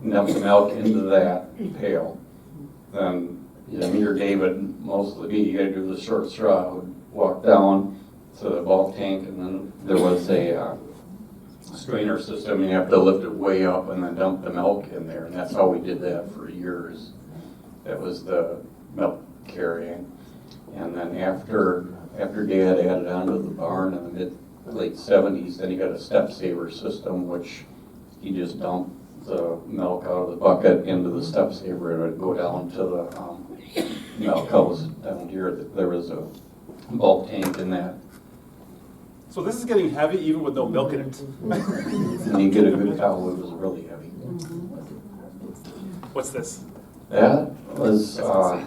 dump the milk into that pail. Then, me or David, mostly me, you gotta do the short straw, would walk down to the bulk tank, and then there was a strainer system, and you have to lift it way up and then dump the milk in there, and that's how we did that for years. That was the milk carrying. And then after Dad added on to the barn in the late 70s, then he got a step saver system, which he just dumped the milk out of the bucket into the step saver, and it would go down to the milk house down here. There was a bulk tank in that. So this is getting heavy even with no milk in it. And you get a good cow, it was really heavy. What's this? That was a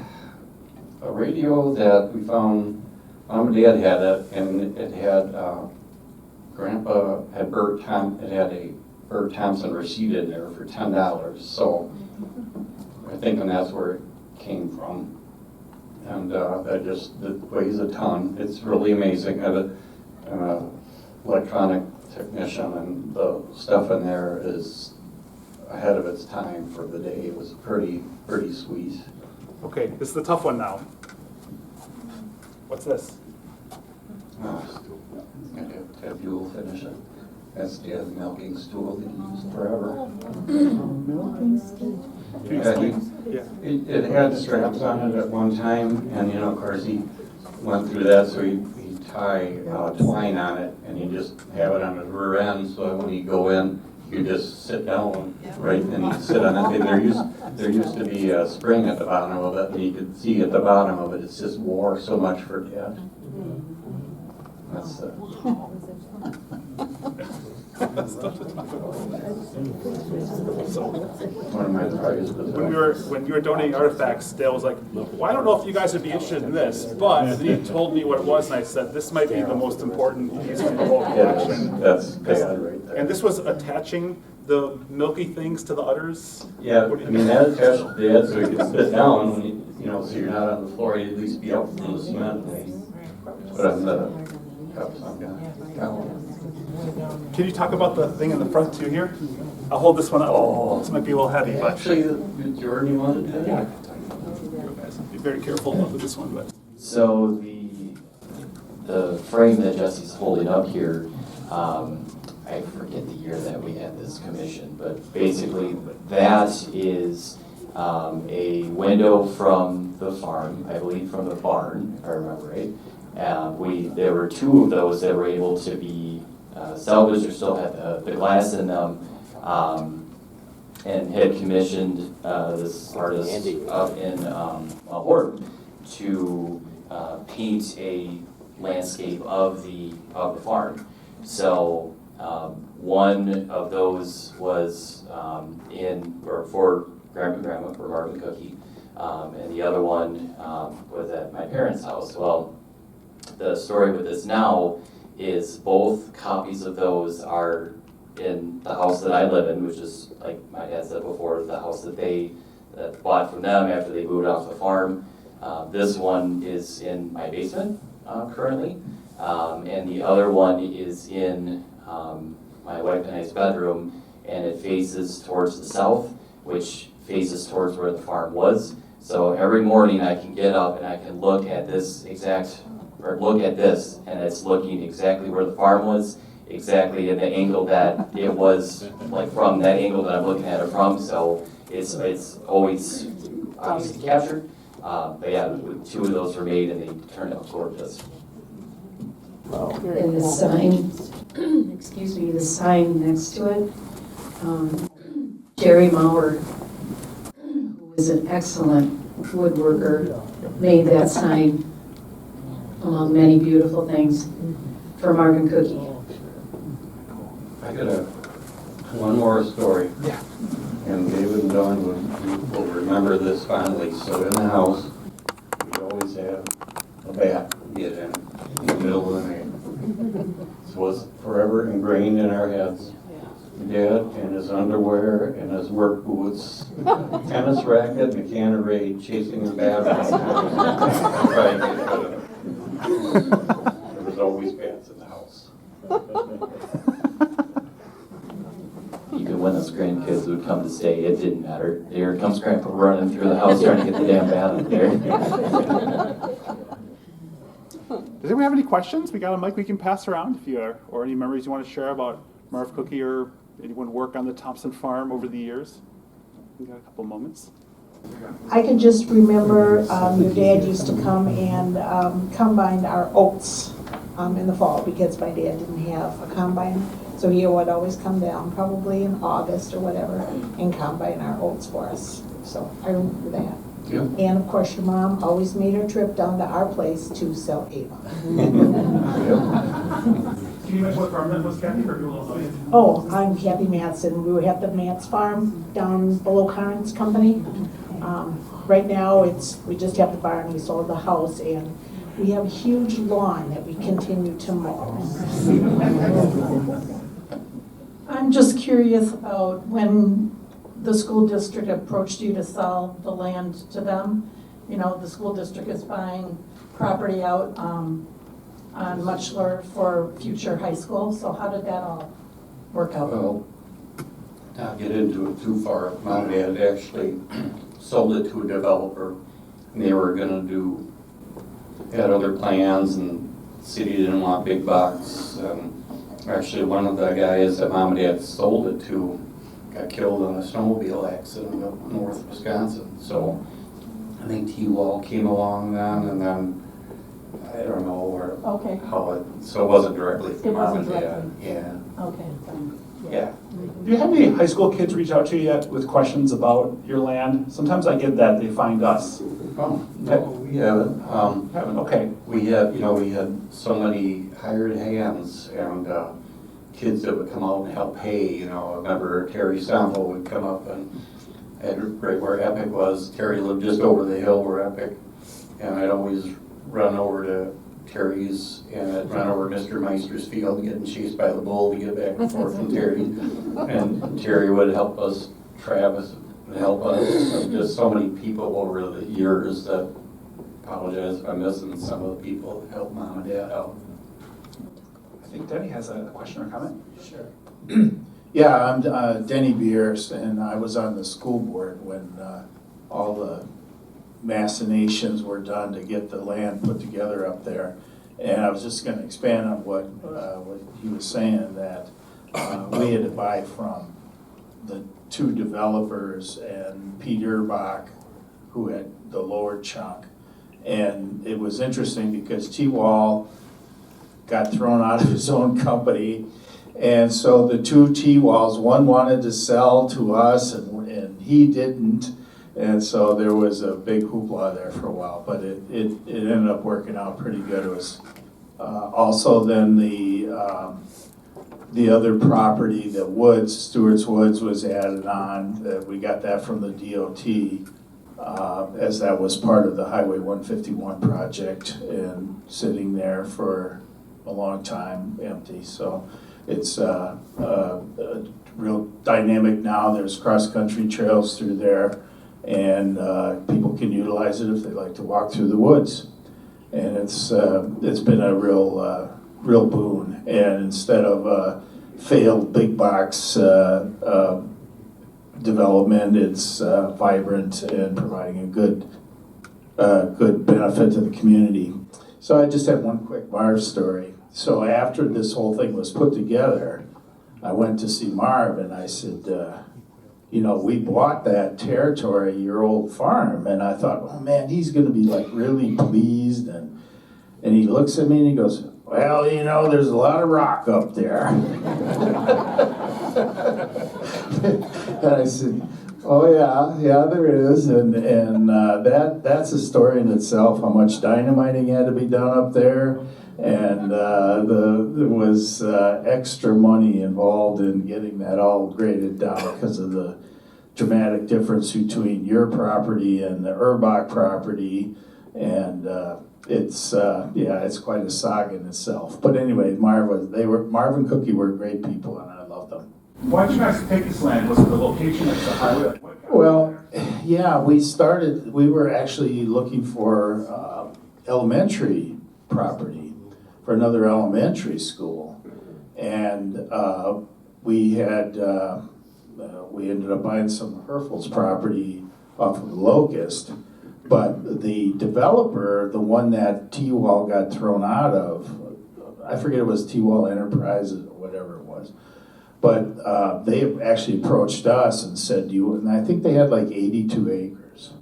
radio that we found. Mom and Dad had it, and it had Grandpa had it had a Bert Thompson receipt in there for $10. So I think that's where it came from. And it weighs a ton. It's really amazing. I'm an electronic technician, and the stuff in there is ahead of its time for the day. It was pretty sweet. Okay, this is the tough one now. What's this? I have dual finish it. That's Dad's milking stool that he used forever. It had straps on it at one time, and of course he went through that, so he'd tie twine on it, and he'd just have it on his rear end, so that when you go in, you just sit down, right, and you sit on it. And there used to be a spring at the bottom of it, and you could see at the bottom of it, it's just wore so much for Dad. That's one of my proudest possessions. When you were donating artifacts, Dale was like, well, I don't know if you guys would be interested in this, but then he told me what it was, and I said, this might be the most important piece of the whole collection. That's Dad right there. And this was attaching the milky things to the udders? Yeah, What do you that attached to Dad so he could sit down, when so you're not on the floor, you'd at least be up from the cement. Put on the cups on the Can you talk about the thing in the front too here? I'll hold this one up. Oh. This might be a little heavy, but Actually, Jordan, you wanted to? yeah. Be very careful with this one, but. So the frame that Jesse's holding up here, I forget the year that we had this commission, but basically that is a window from the farm, I believe from the barn, if I remember right. There were two of those that were able to be salvaged or still had the glass in them. and had commissioned this artist up in Horton to paint a landscape of the farm. So one of those was for Grandpa and Grandma, for Marvin Cookie, and the other one was at my parents' house. Well, the story with this now is both copies of those are in the house that I live in, which is, like my dad said before, the house that they bought from them after they moved off the farm. This one is in my basement currently, and the other one is in my wife and I's bedroom, and it faces towards the south, which faces towards where the farm was. So every morning I can get up and I can look at this and it's looking exactly where the farm was, exactly at the angle that it was, like from that angle that I'm looking at it from. So it's always obviously captured. But yeah, two of those were made and they turned out gorgeous. And the sign, excuse me, the sign next to it, Jerry Mauer, who was an excellent woodworker, made that sign, among many beautiful things, for Marvin Cookie. I got one more story. Yeah. And David and Dawn will remember this fondly. So in the house, we always have a bat get in the middle of the night. So it's forever ingrained in our heads. Dad in his underwear and his work boots, tennis racket and a can of Raid, chasing a bat around. Trying to get rid of it. There was always bats in the house. Even when those grandkids would come to stay, it didn't matter. Here comes Grandpa running through the house trying to get the damn bat up there. Does anyone have any questions? We got a mic we can pass around if you are, or any memories you want to share about Marv Cookie or anyone work on the Thompson farm over the years? We got a couple moments. I can just remember your dad used to come and combine our oats in the fall because my dad didn't have a combine. So he would always come down, probably in August or whatever, and combine our oats for us. So I remember that. Yeah. And of course, your mom always made her trip down to our place to sell Ava. Can you mention what farm that was, Kathy, for people who don't know? Oh, I'm Kathy Matson. We were at the Matz Farm down below Carnes Company. Right now, we just have the barn. We sold the house, and we have a huge lawn that we continue to mow. I'm just curious about when the school district approached you to sell the land to them. You know, the school district is buying property out on Muchler for future high school. So how did that all work out? Well, not get into it too far. Mom had actually sold it to a developer, and they were gonna had other plans, and the city didn't want big box. Actually, one of the guys that Mom and Dad sold it to got killed in a snowmobile accident up north Wisconsin. So I think T-Wall came along then, and then I don't know Okay. so it wasn't directly It from Mom wasn't and Dad. directly. Yeah. Okay. Yeah. Do you have any high school kids reach out to you yet with questions about your land? Sometimes I get that they find us. Oh, no, we haven't. Haven't, okay. We had so many hired hands and kids that would come out and help hay. I remember Terry Sample would come up and right where Epic was. Terry lived just over the hill where Epic, and I'd always run over to Terry's and I'd run over Mr. Meister's field getting chased by the bull to get back and forth from Terry. And Terry would help us, Travis would help us. Just so many people over the years that apologize if I'm missing some of the people that helped Mom and Dad out. I think Denny has a question or comment. Sure. Yeah, I'm Denny Beers, and I was on the school board when all the machinations were done to get the land put together up there. And I was just going to expand on what he was saying, that we had to buy from the two developers and Pete Urbach, who had the lower chunk. And it was interesting because T-Wall got thrown out of his own company. And so the two T-Walls, one wanted to sell to us and he didn't. And so there was a big hoopla there for a while, but it ended up working out pretty good. It was also then the other property, the Woods, Stewart's Woods was added on. We got that from the DOT as that was part of the Highway 151 project and sitting there for a long time empty. So it's a real dynamic now. There's cross-country trails through there, and people can utilize it if they like to walk through the woods. And it's been a real boon. And instead of failed big box development, it's vibrant and providing a good benefit to the community. So I just have one quick Marv story. So after this whole thing was put together, I went to see Marv and I said, we bought that territory, your old farm, and I thought, oh man, he's gonna be like really pleased. And he looks at me and he goes, well, there's a lot of rock up there. And I said, oh yeah, there is. And that's a story in itself, how much dynamiting had to be done up there. And there was extra money involved in getting that all graded down because of the dramatic difference between your property and the Urbach property. And it's quite a saga in itself. But anyway, Marv and Cookie were great people, and I love them. Why did you guys take this land? Was it the location of the highway? Well, yeah, we were actually looking for elementary property for another elementary school. And we ended up buying some of Herfel's property off of the Locust. But the developer, the one that T-Wall got thrown out of, I forget it was T-Wall Enterprises or whatever it was. But they actually approached us and said, and I think they had like 82 acres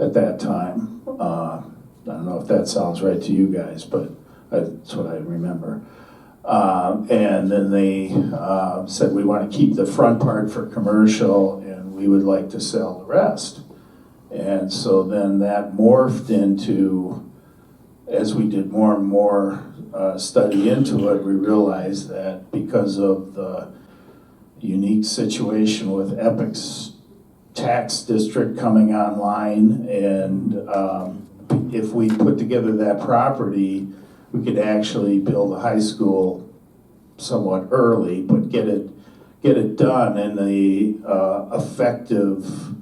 at that time. I don't know if that sounds right to you guys, but that's what I remember. And then they said, we want to keep the front part for commercial and we would like to sell the rest. And so then that morphed into, as we did more and more study into it, we realized that because of the unique situation with Epic's tax district coming online, and if we put together that property, we could actually build a high school somewhat early, but get it done. And the effective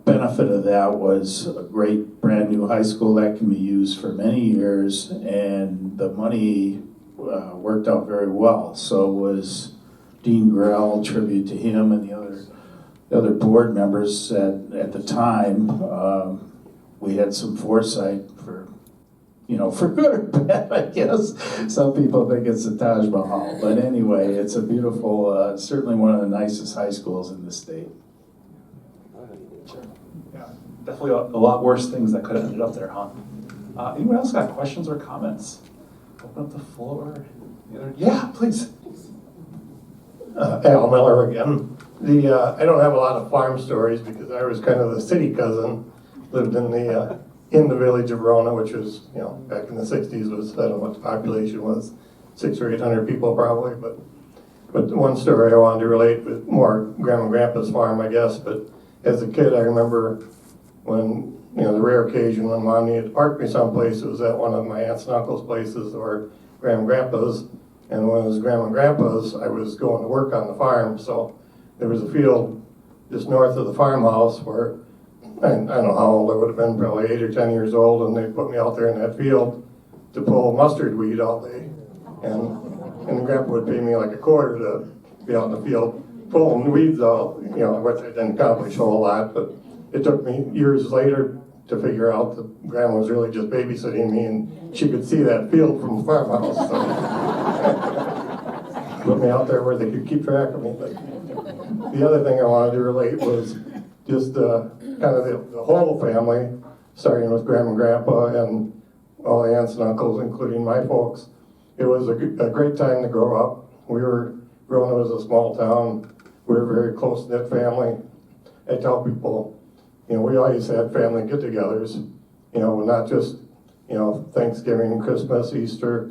benefit of that was a great brand new high school that can be used for many years, and the money worked out very well. So was Dean Grell, tribute to him and the other board members at the time. We had some foresight for good or bad, I guess. Some people think it's the Taj Mahal, but anyway, it's a beautiful, certainly one of the nicest high schools in the state. Yeah, definitely a lot worse things that could have ended up there, huh? Anyone else got questions or comments? Open up the floor. Yeah, please. Al Miller again. I don't have a lot of farm stories because I was kind of the city cousin. Lived in the village of Verona, which was, back in the 60s was, I don't know what the population was, 600 or 800 people probably. But one story I wanted to relate with more Grandma and Grandpa's farm, I guess. But as a kid, I remember when, the rare occasion when Mom needed to park me someplace, it was at one of my aunts and uncles' places or Grandma and Grandpa's. And when it was Grandma and Grandpa's, I was going to work on the farm. So there was a field just north of the farmhouse where, I don't know how old I would have been, probably 8 or 10 years old, and they put me out there in that field to pull mustard weed all day. And Grandpa would pay me like a quarter to be out in the field pulling weeds out, which I didn't accomplish a whole lot, but it took me years later to figure out that Grandma was really just babysitting me, and she could see that field from the farmhouse. So put me out there where they could keep track of me. But the other thing I wanted to relate was just kind of the whole family, starting with Grandma and Grandpa and all the aunts and uncles, including my folks. It was a great time to grow up. Verona was a small town. We were a very close-knit family. I tell people, we always had family get-togethers, not just, Thanksgiving, Christmas, Easter,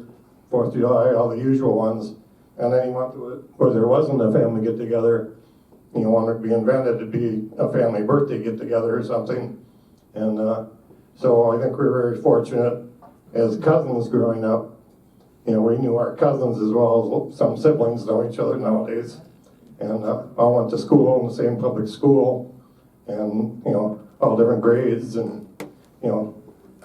4th of July, all the usual ones. And any month where there wasn't a family get-together, one would be invented to be a family birthday get-together or something. And so I think we were very fortunate as cousins growing up. We knew our cousins as well as some siblings know each other nowadays. And all went to school in the same public school, and all different grades. And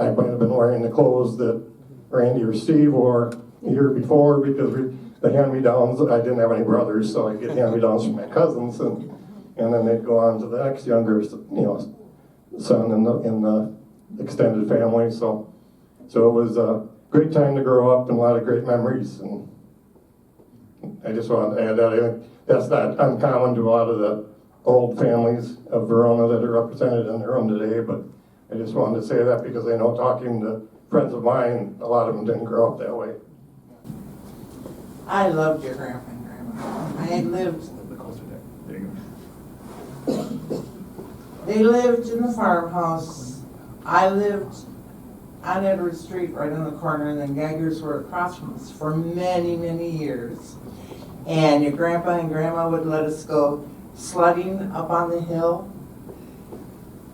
I might have been wearing the clothes that Randy or Steve wore the year before, because the hand-me-downs, I didn't have any brothers, so I'd get hand-me-downs from my cousins, and then they'd go on to the next younger son in the extended family. So it was a great time to grow up and a lot of great memories. And I just wanted to add that. I think that's not uncommon to a lot of the old families of Verona that are represented in the room today, but I just wanted to say that because I know, talking to friends of mine, a lot of them didn't grow up that way. I loved your grandpa and grandma. They lived in the farmhouse. I lived on Edward Street right on the corner, and then Gaggers were across from us for many, many years. And your grandpa and grandma would let us go sledding up on the hill.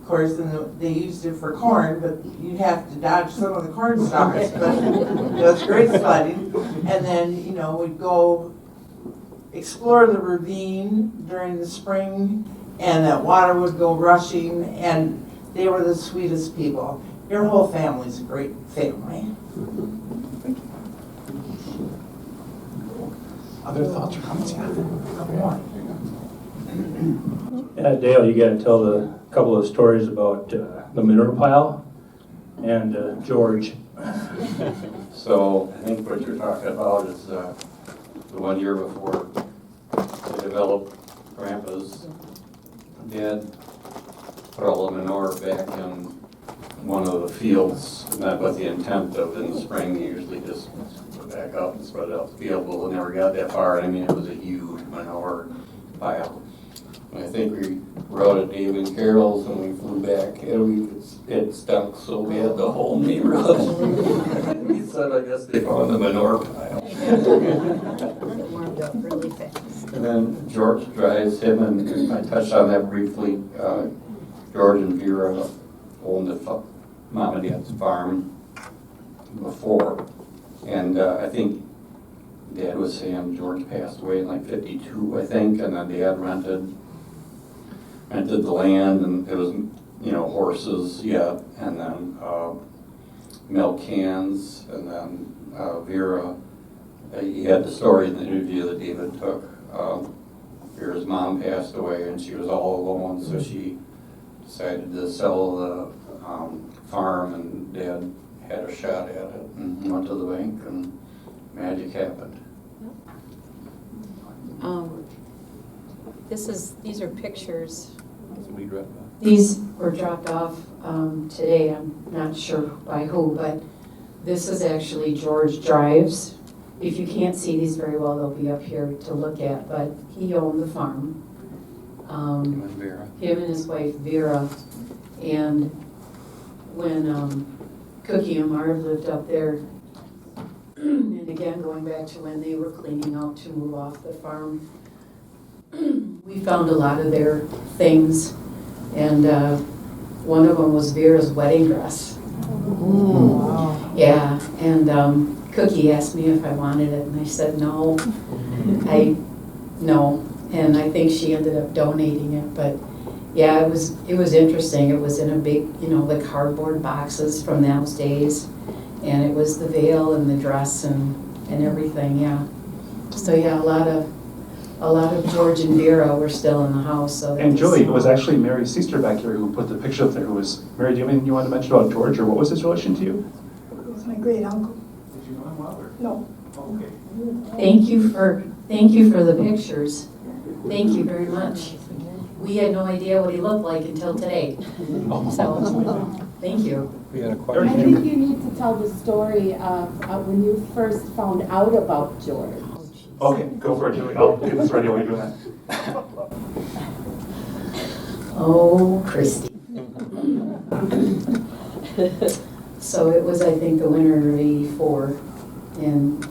Of course, they used it for corn, but you'd have to dodge some of the corn stalks, but it was great sledding. And then, we'd go explore the ravine during the spring, and that water would go rushing, and they were the sweetest people. Your whole family's a great family. Other thoughts or comments? Yeah. Yeah, Dale, you gotta tell a couple of stories about the manure pile and George. So I think what you're talking about is the 1 year before they developed Grandpa's dad put all the manure back in one of the fields, not with the intent of in the spring, they usually just put it back up and spread it out the field. Well, we never got that far. I mean, it was a huge manure pile. And I think we were out at Dave and Carol's and we flew back, and it stunk so bad the whole neighborhood. He said, I guess they found the manure pile. It warmed up really fast. And then George drives him, and I touched on that briefly. George and Vera owned the mom and dad's farm before, and I think Dad was saying George passed away in like 52, I think, and then Dad rented the land, and it was horses yet, and then milk cans, and then Vera. He had the story in the interview that David took. Vera's mom passed away, and she was all alone, so she decided to sell the farm, and Dad had a shot at it and went to the bank, and magic happened. These are pictures. These were dropped off today. I'm not sure by who, but this is actually George Drives. If you can't see these very well, they'll be up here to look at, but he owned the farm. Him and Vera. Him and his wife Vera. And when Cookie and Marv lived up there, and again, going back to when they were cleaning out to move off the farm, we found a lot of their things, and one of them was Vera's wedding dress. Wow. Yeah, and Cookie asked me if I wanted it, and I said no. No, and I think she ended up donating it, but yeah, it was interesting. It was in a big, the cardboard boxes from those days, and it was the veil and the dress and everything. Yeah, so yeah, a lot of George and Vera were still in the house. So And Julie, it was actually Mary's sister back here who put the picture up there. Who was Mary? Do you have anything you want to mention about George, or what was his relation to you? It was my great uncle. Did you know him well, or? No. Oh, okay. Thank you for the pictures. Thank you very much. We had no idea what he looked like until today. So, thank you. I think you need to tell the story of when you first found out about George. Okay, go for it, Julie. I'll get this ready while you're doing that. Oh, Christy. So it was, I think, the winter of '84, and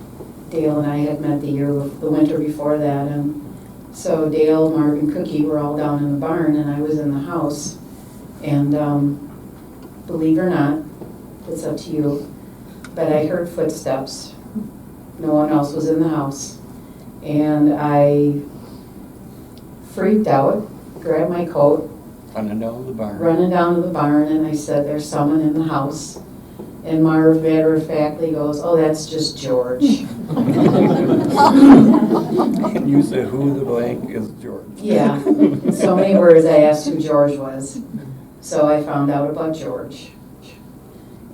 Dale and I had met the winter before that, and so Dale, Marv, and Cookie were all down in the barn, and I was in the house, and believe it or not, it's up to you, but I heard footsteps. No one else was in the house, and I freaked out, grabbed my coat, Running down to the barn. running down to the barn, and I said, "There's someone in the house." And Marv matter-of-factly goes, "Oh, that's just George." And you said, who the blank is George? Yeah, in so many words, I asked who George was. So I found out about George.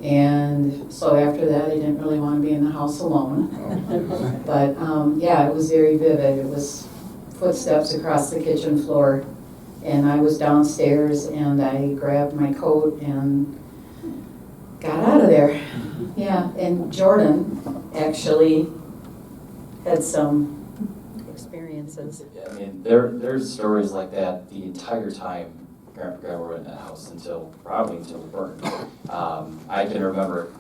And so after that, I didn't really want to be in the house alone. But yeah, it was very vivid. It was footsteps across the kitchen floor. And I was downstairs, and I grabbed my coat and got out of there. Yeah, and Jordan actually had some experiences. I mean, there's stories like that the entire time Grandpa and Grandma were in that house probably until it burned. I can remember,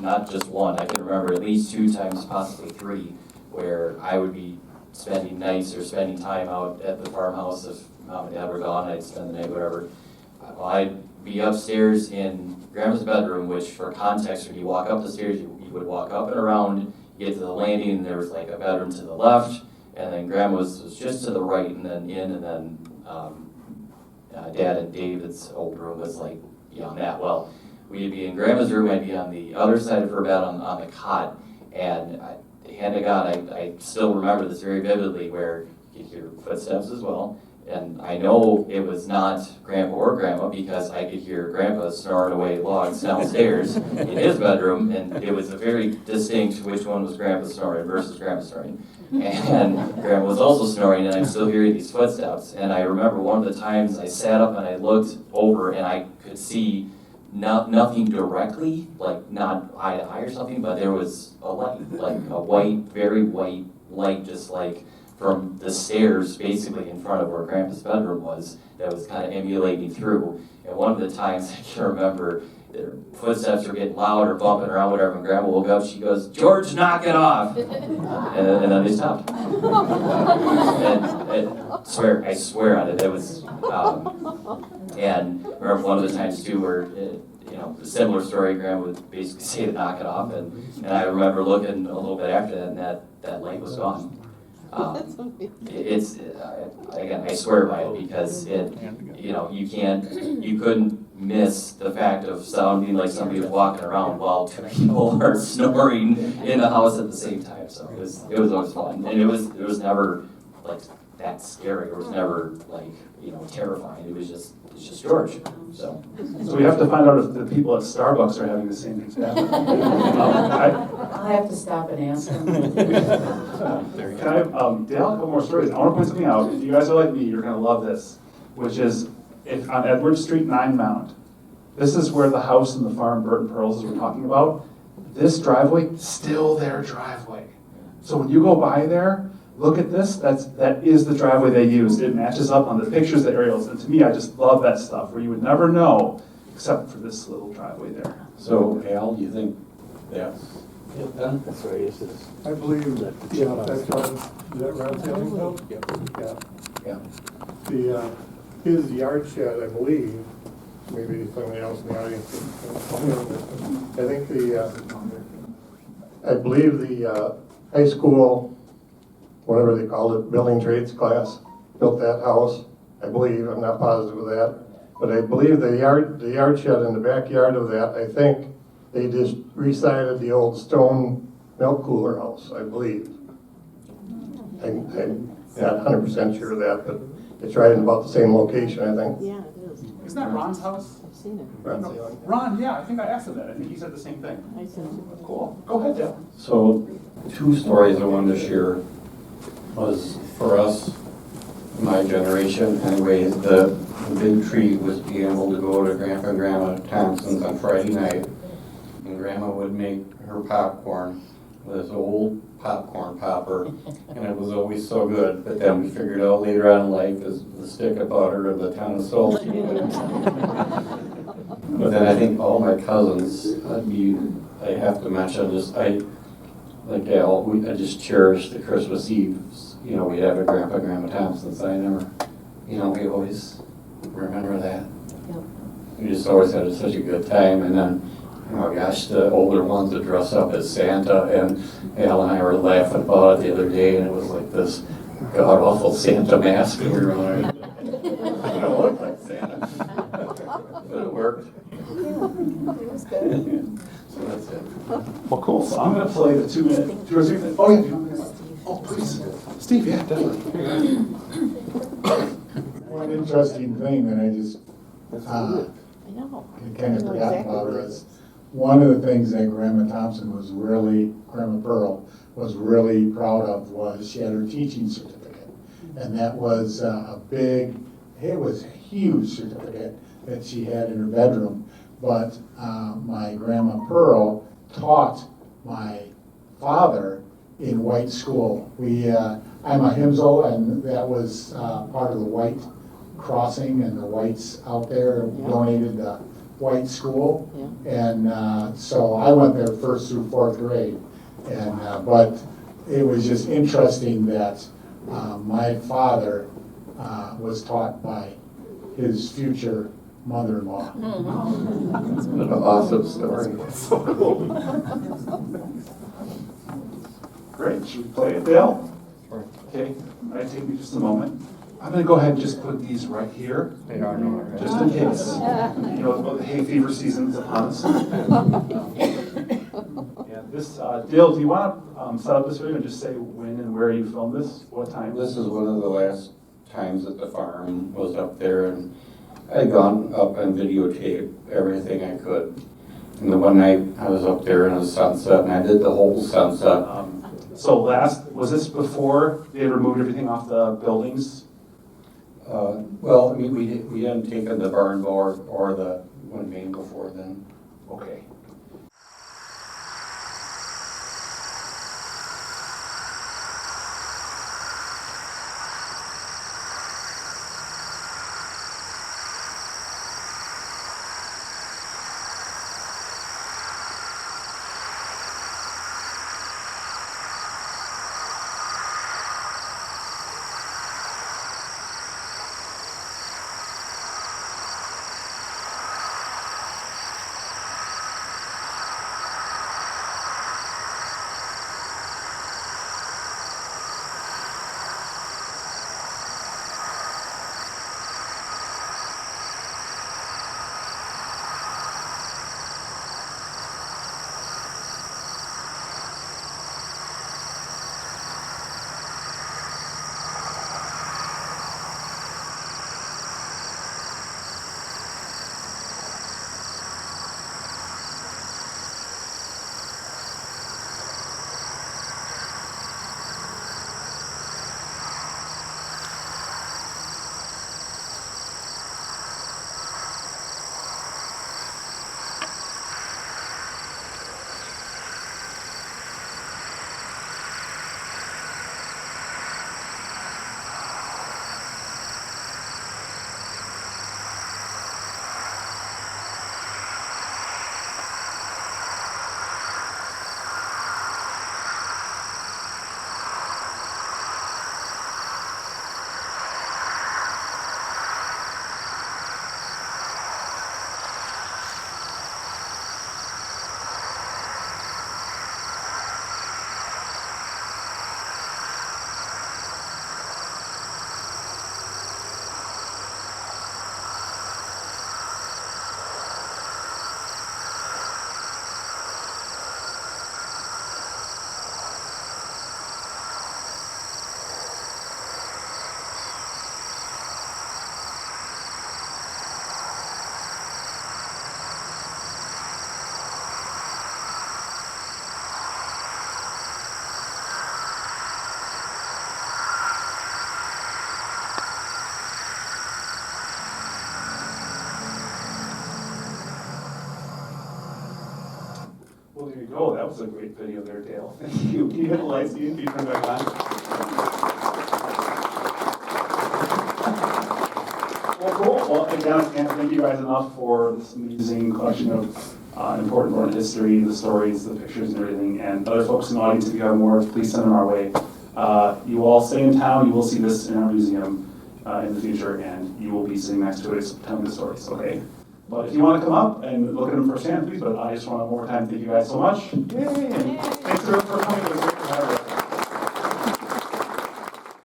not just one, I can remember at least 2 times, possibly 3, where I would be spending nights or spending time out at the farmhouse. If Mom and Dad were gone, I'd spend the night, whatever. Well, I'd be upstairs in Grandma's bedroom, which for context, when you walk up the stairs, you would walk up and around, you get to the landing, and there was like a bedroom to the left, and then Grandma's was just to the right, and then in, and then Dad and David's old room was like beyond that. Well, we'd be in Grandma's room, I'd be on the other side of her bed on the cot, and hand to God, I still remember this very vividly, where you could hear footsteps as well. And I know it was not Grandpa or Grandma, because I could hear Grandpa snoring away logs downstairs in his bedroom, and it was a very distinct which one was Grandpa snoring versus Grandma snoring. And Grandma was also snoring, and I'm still hearing these footsteps. And I remember one of the times I sat up and I looked over, and I could see nothing directly, like not eye to eye or something, but there was a light, like a white, very white light, just like from the stairs basically in front of where Grandpa's bedroom was, that was kind of emulating through. And one of the times I can remember, their footsteps were getting louder, bumping around, whatever, and Grandma woke up, she goes, "George, knock it off!" and then they stopped. And I swear on it, it was, and I remember one of the times too where, a similar story, Grandma would basically say to knock it off, and I remember looking a little bit after that, and that light was gone. Again, I swear by it, because you couldn't miss the fact of sounding like somebody was walking around while 2 people are snoring in the house at the same time. So it was always fun, and it was never like that scary. It was never like terrifying. It was just George. So we have to find out if the people at Starbucks are having the same things happen. I'll have to stop and ask them. Can I, Dale, a couple more stories. I want to point something out. If you guys are like me, you're going to love this, which is on Edward Street, 9 Mound. This is where the house and the farm, Bert and Pearls, as we're talking about. This driveway, still their driveway. So when you go by there, look at this. That is the driveway they use. It matches up on the pictures, the aerials, and to me, I just love that stuff where you would never know except for this little driveway there. So Al, do you think that's it then? That's right, it is. I believe that, yeah, that's Ron, is that Ron Taylor? Yep. Yeah. His yard shed, I believe, maybe somebody else in the audience, I think I believe the high school, whatever they called it, building trades class, built that house, I believe. I'm not positive of that. But I believe the yard shed in the backyard of that, I think they just re-sided the old stone milk cooler house, I believe. I'm not 100% sure of that, but it's right in about the same location, I think. Yeah, it is. Isn't that Ron's house? I've seen it. Ron, yeah, I think I asked him that. I think he said the same thing. I said it. Cool. Go ahead, Dale. So 2 stories I wanted to share was for us, my generation anyways, the big treat was being able to go to Grandpa and Grandma Thompson's on Friday night, and Grandma would make her popcorn this old popcorn popper, and it was always so good. But then we figured out later on in life is the stick of butter and the ton of salt. But then I think all my cousins, I have to mention just, I just cherish the Christmas Eves. You know, we'd have a Grandma Thompson's. We always remember that. Yep. We just always had such a good time. And then, oh gosh, the older ones would dress up as Santa, and Al and I were laughing about it the other day, and it was like this god-awful Santa mask. And we were like, I don't look like Santa. But it worked. It was good. So that's it. Well, cool. So I'm going to play the 2 minute. Oh, yeah. Do you want me to? Oh, please. Steve, yeah, definitely. One interesting thing that I just I know. kind of I know forgot exactly about what it is, one of the things that Grandma Thompson Grandma Pearl was really proud of was she had her teaching certificate. And that was it was a huge certificate that she had in her bedroom. But my Grandma Pearl taught my father in white school. I'm a Himsel, and that was part of the white crossing, and the whites out there donated the white school. And so I went there 1st through 4th grade. And but it was just interesting that my father was taught by his future mother-in-law. It's been an awesome story. So cool. Great. Should we play it, Dale? Sure. Okay. Might take me just a moment. I'm going to go ahead and just put these right here, They are no right? just in case. You know, the hay fever season's upon us. And this, Dale, do you want to set up this video and just say when and where you filmed this? What time? This is one of the last times that the farm was up there, and I had gone up and videotaped everything I could. And the one night I was up there in the sunset, and I did the whole sunset. So was this before they removed everything off the buildings? Well, I mean, we hadn't taken the barn or the one main before then. Okay. go. That was a great video there, Dale. Thank you. Can you hit the lights, Ian? Can you turn it back on? Well, cool. Well, again, I can't thank you guys enough for this amazing collection of important Verona history, the stories, the pictures, and everything. And other folks in the audience, if you have more, please send them our way. You all stay in town. You will see this in our museum in the future, and you will be sitting next to it telling the stories. Okay. But if you want to come up and look at them firsthand, please. But I just want to one more time thank you guys so much. Yay! And thanks for coming to this.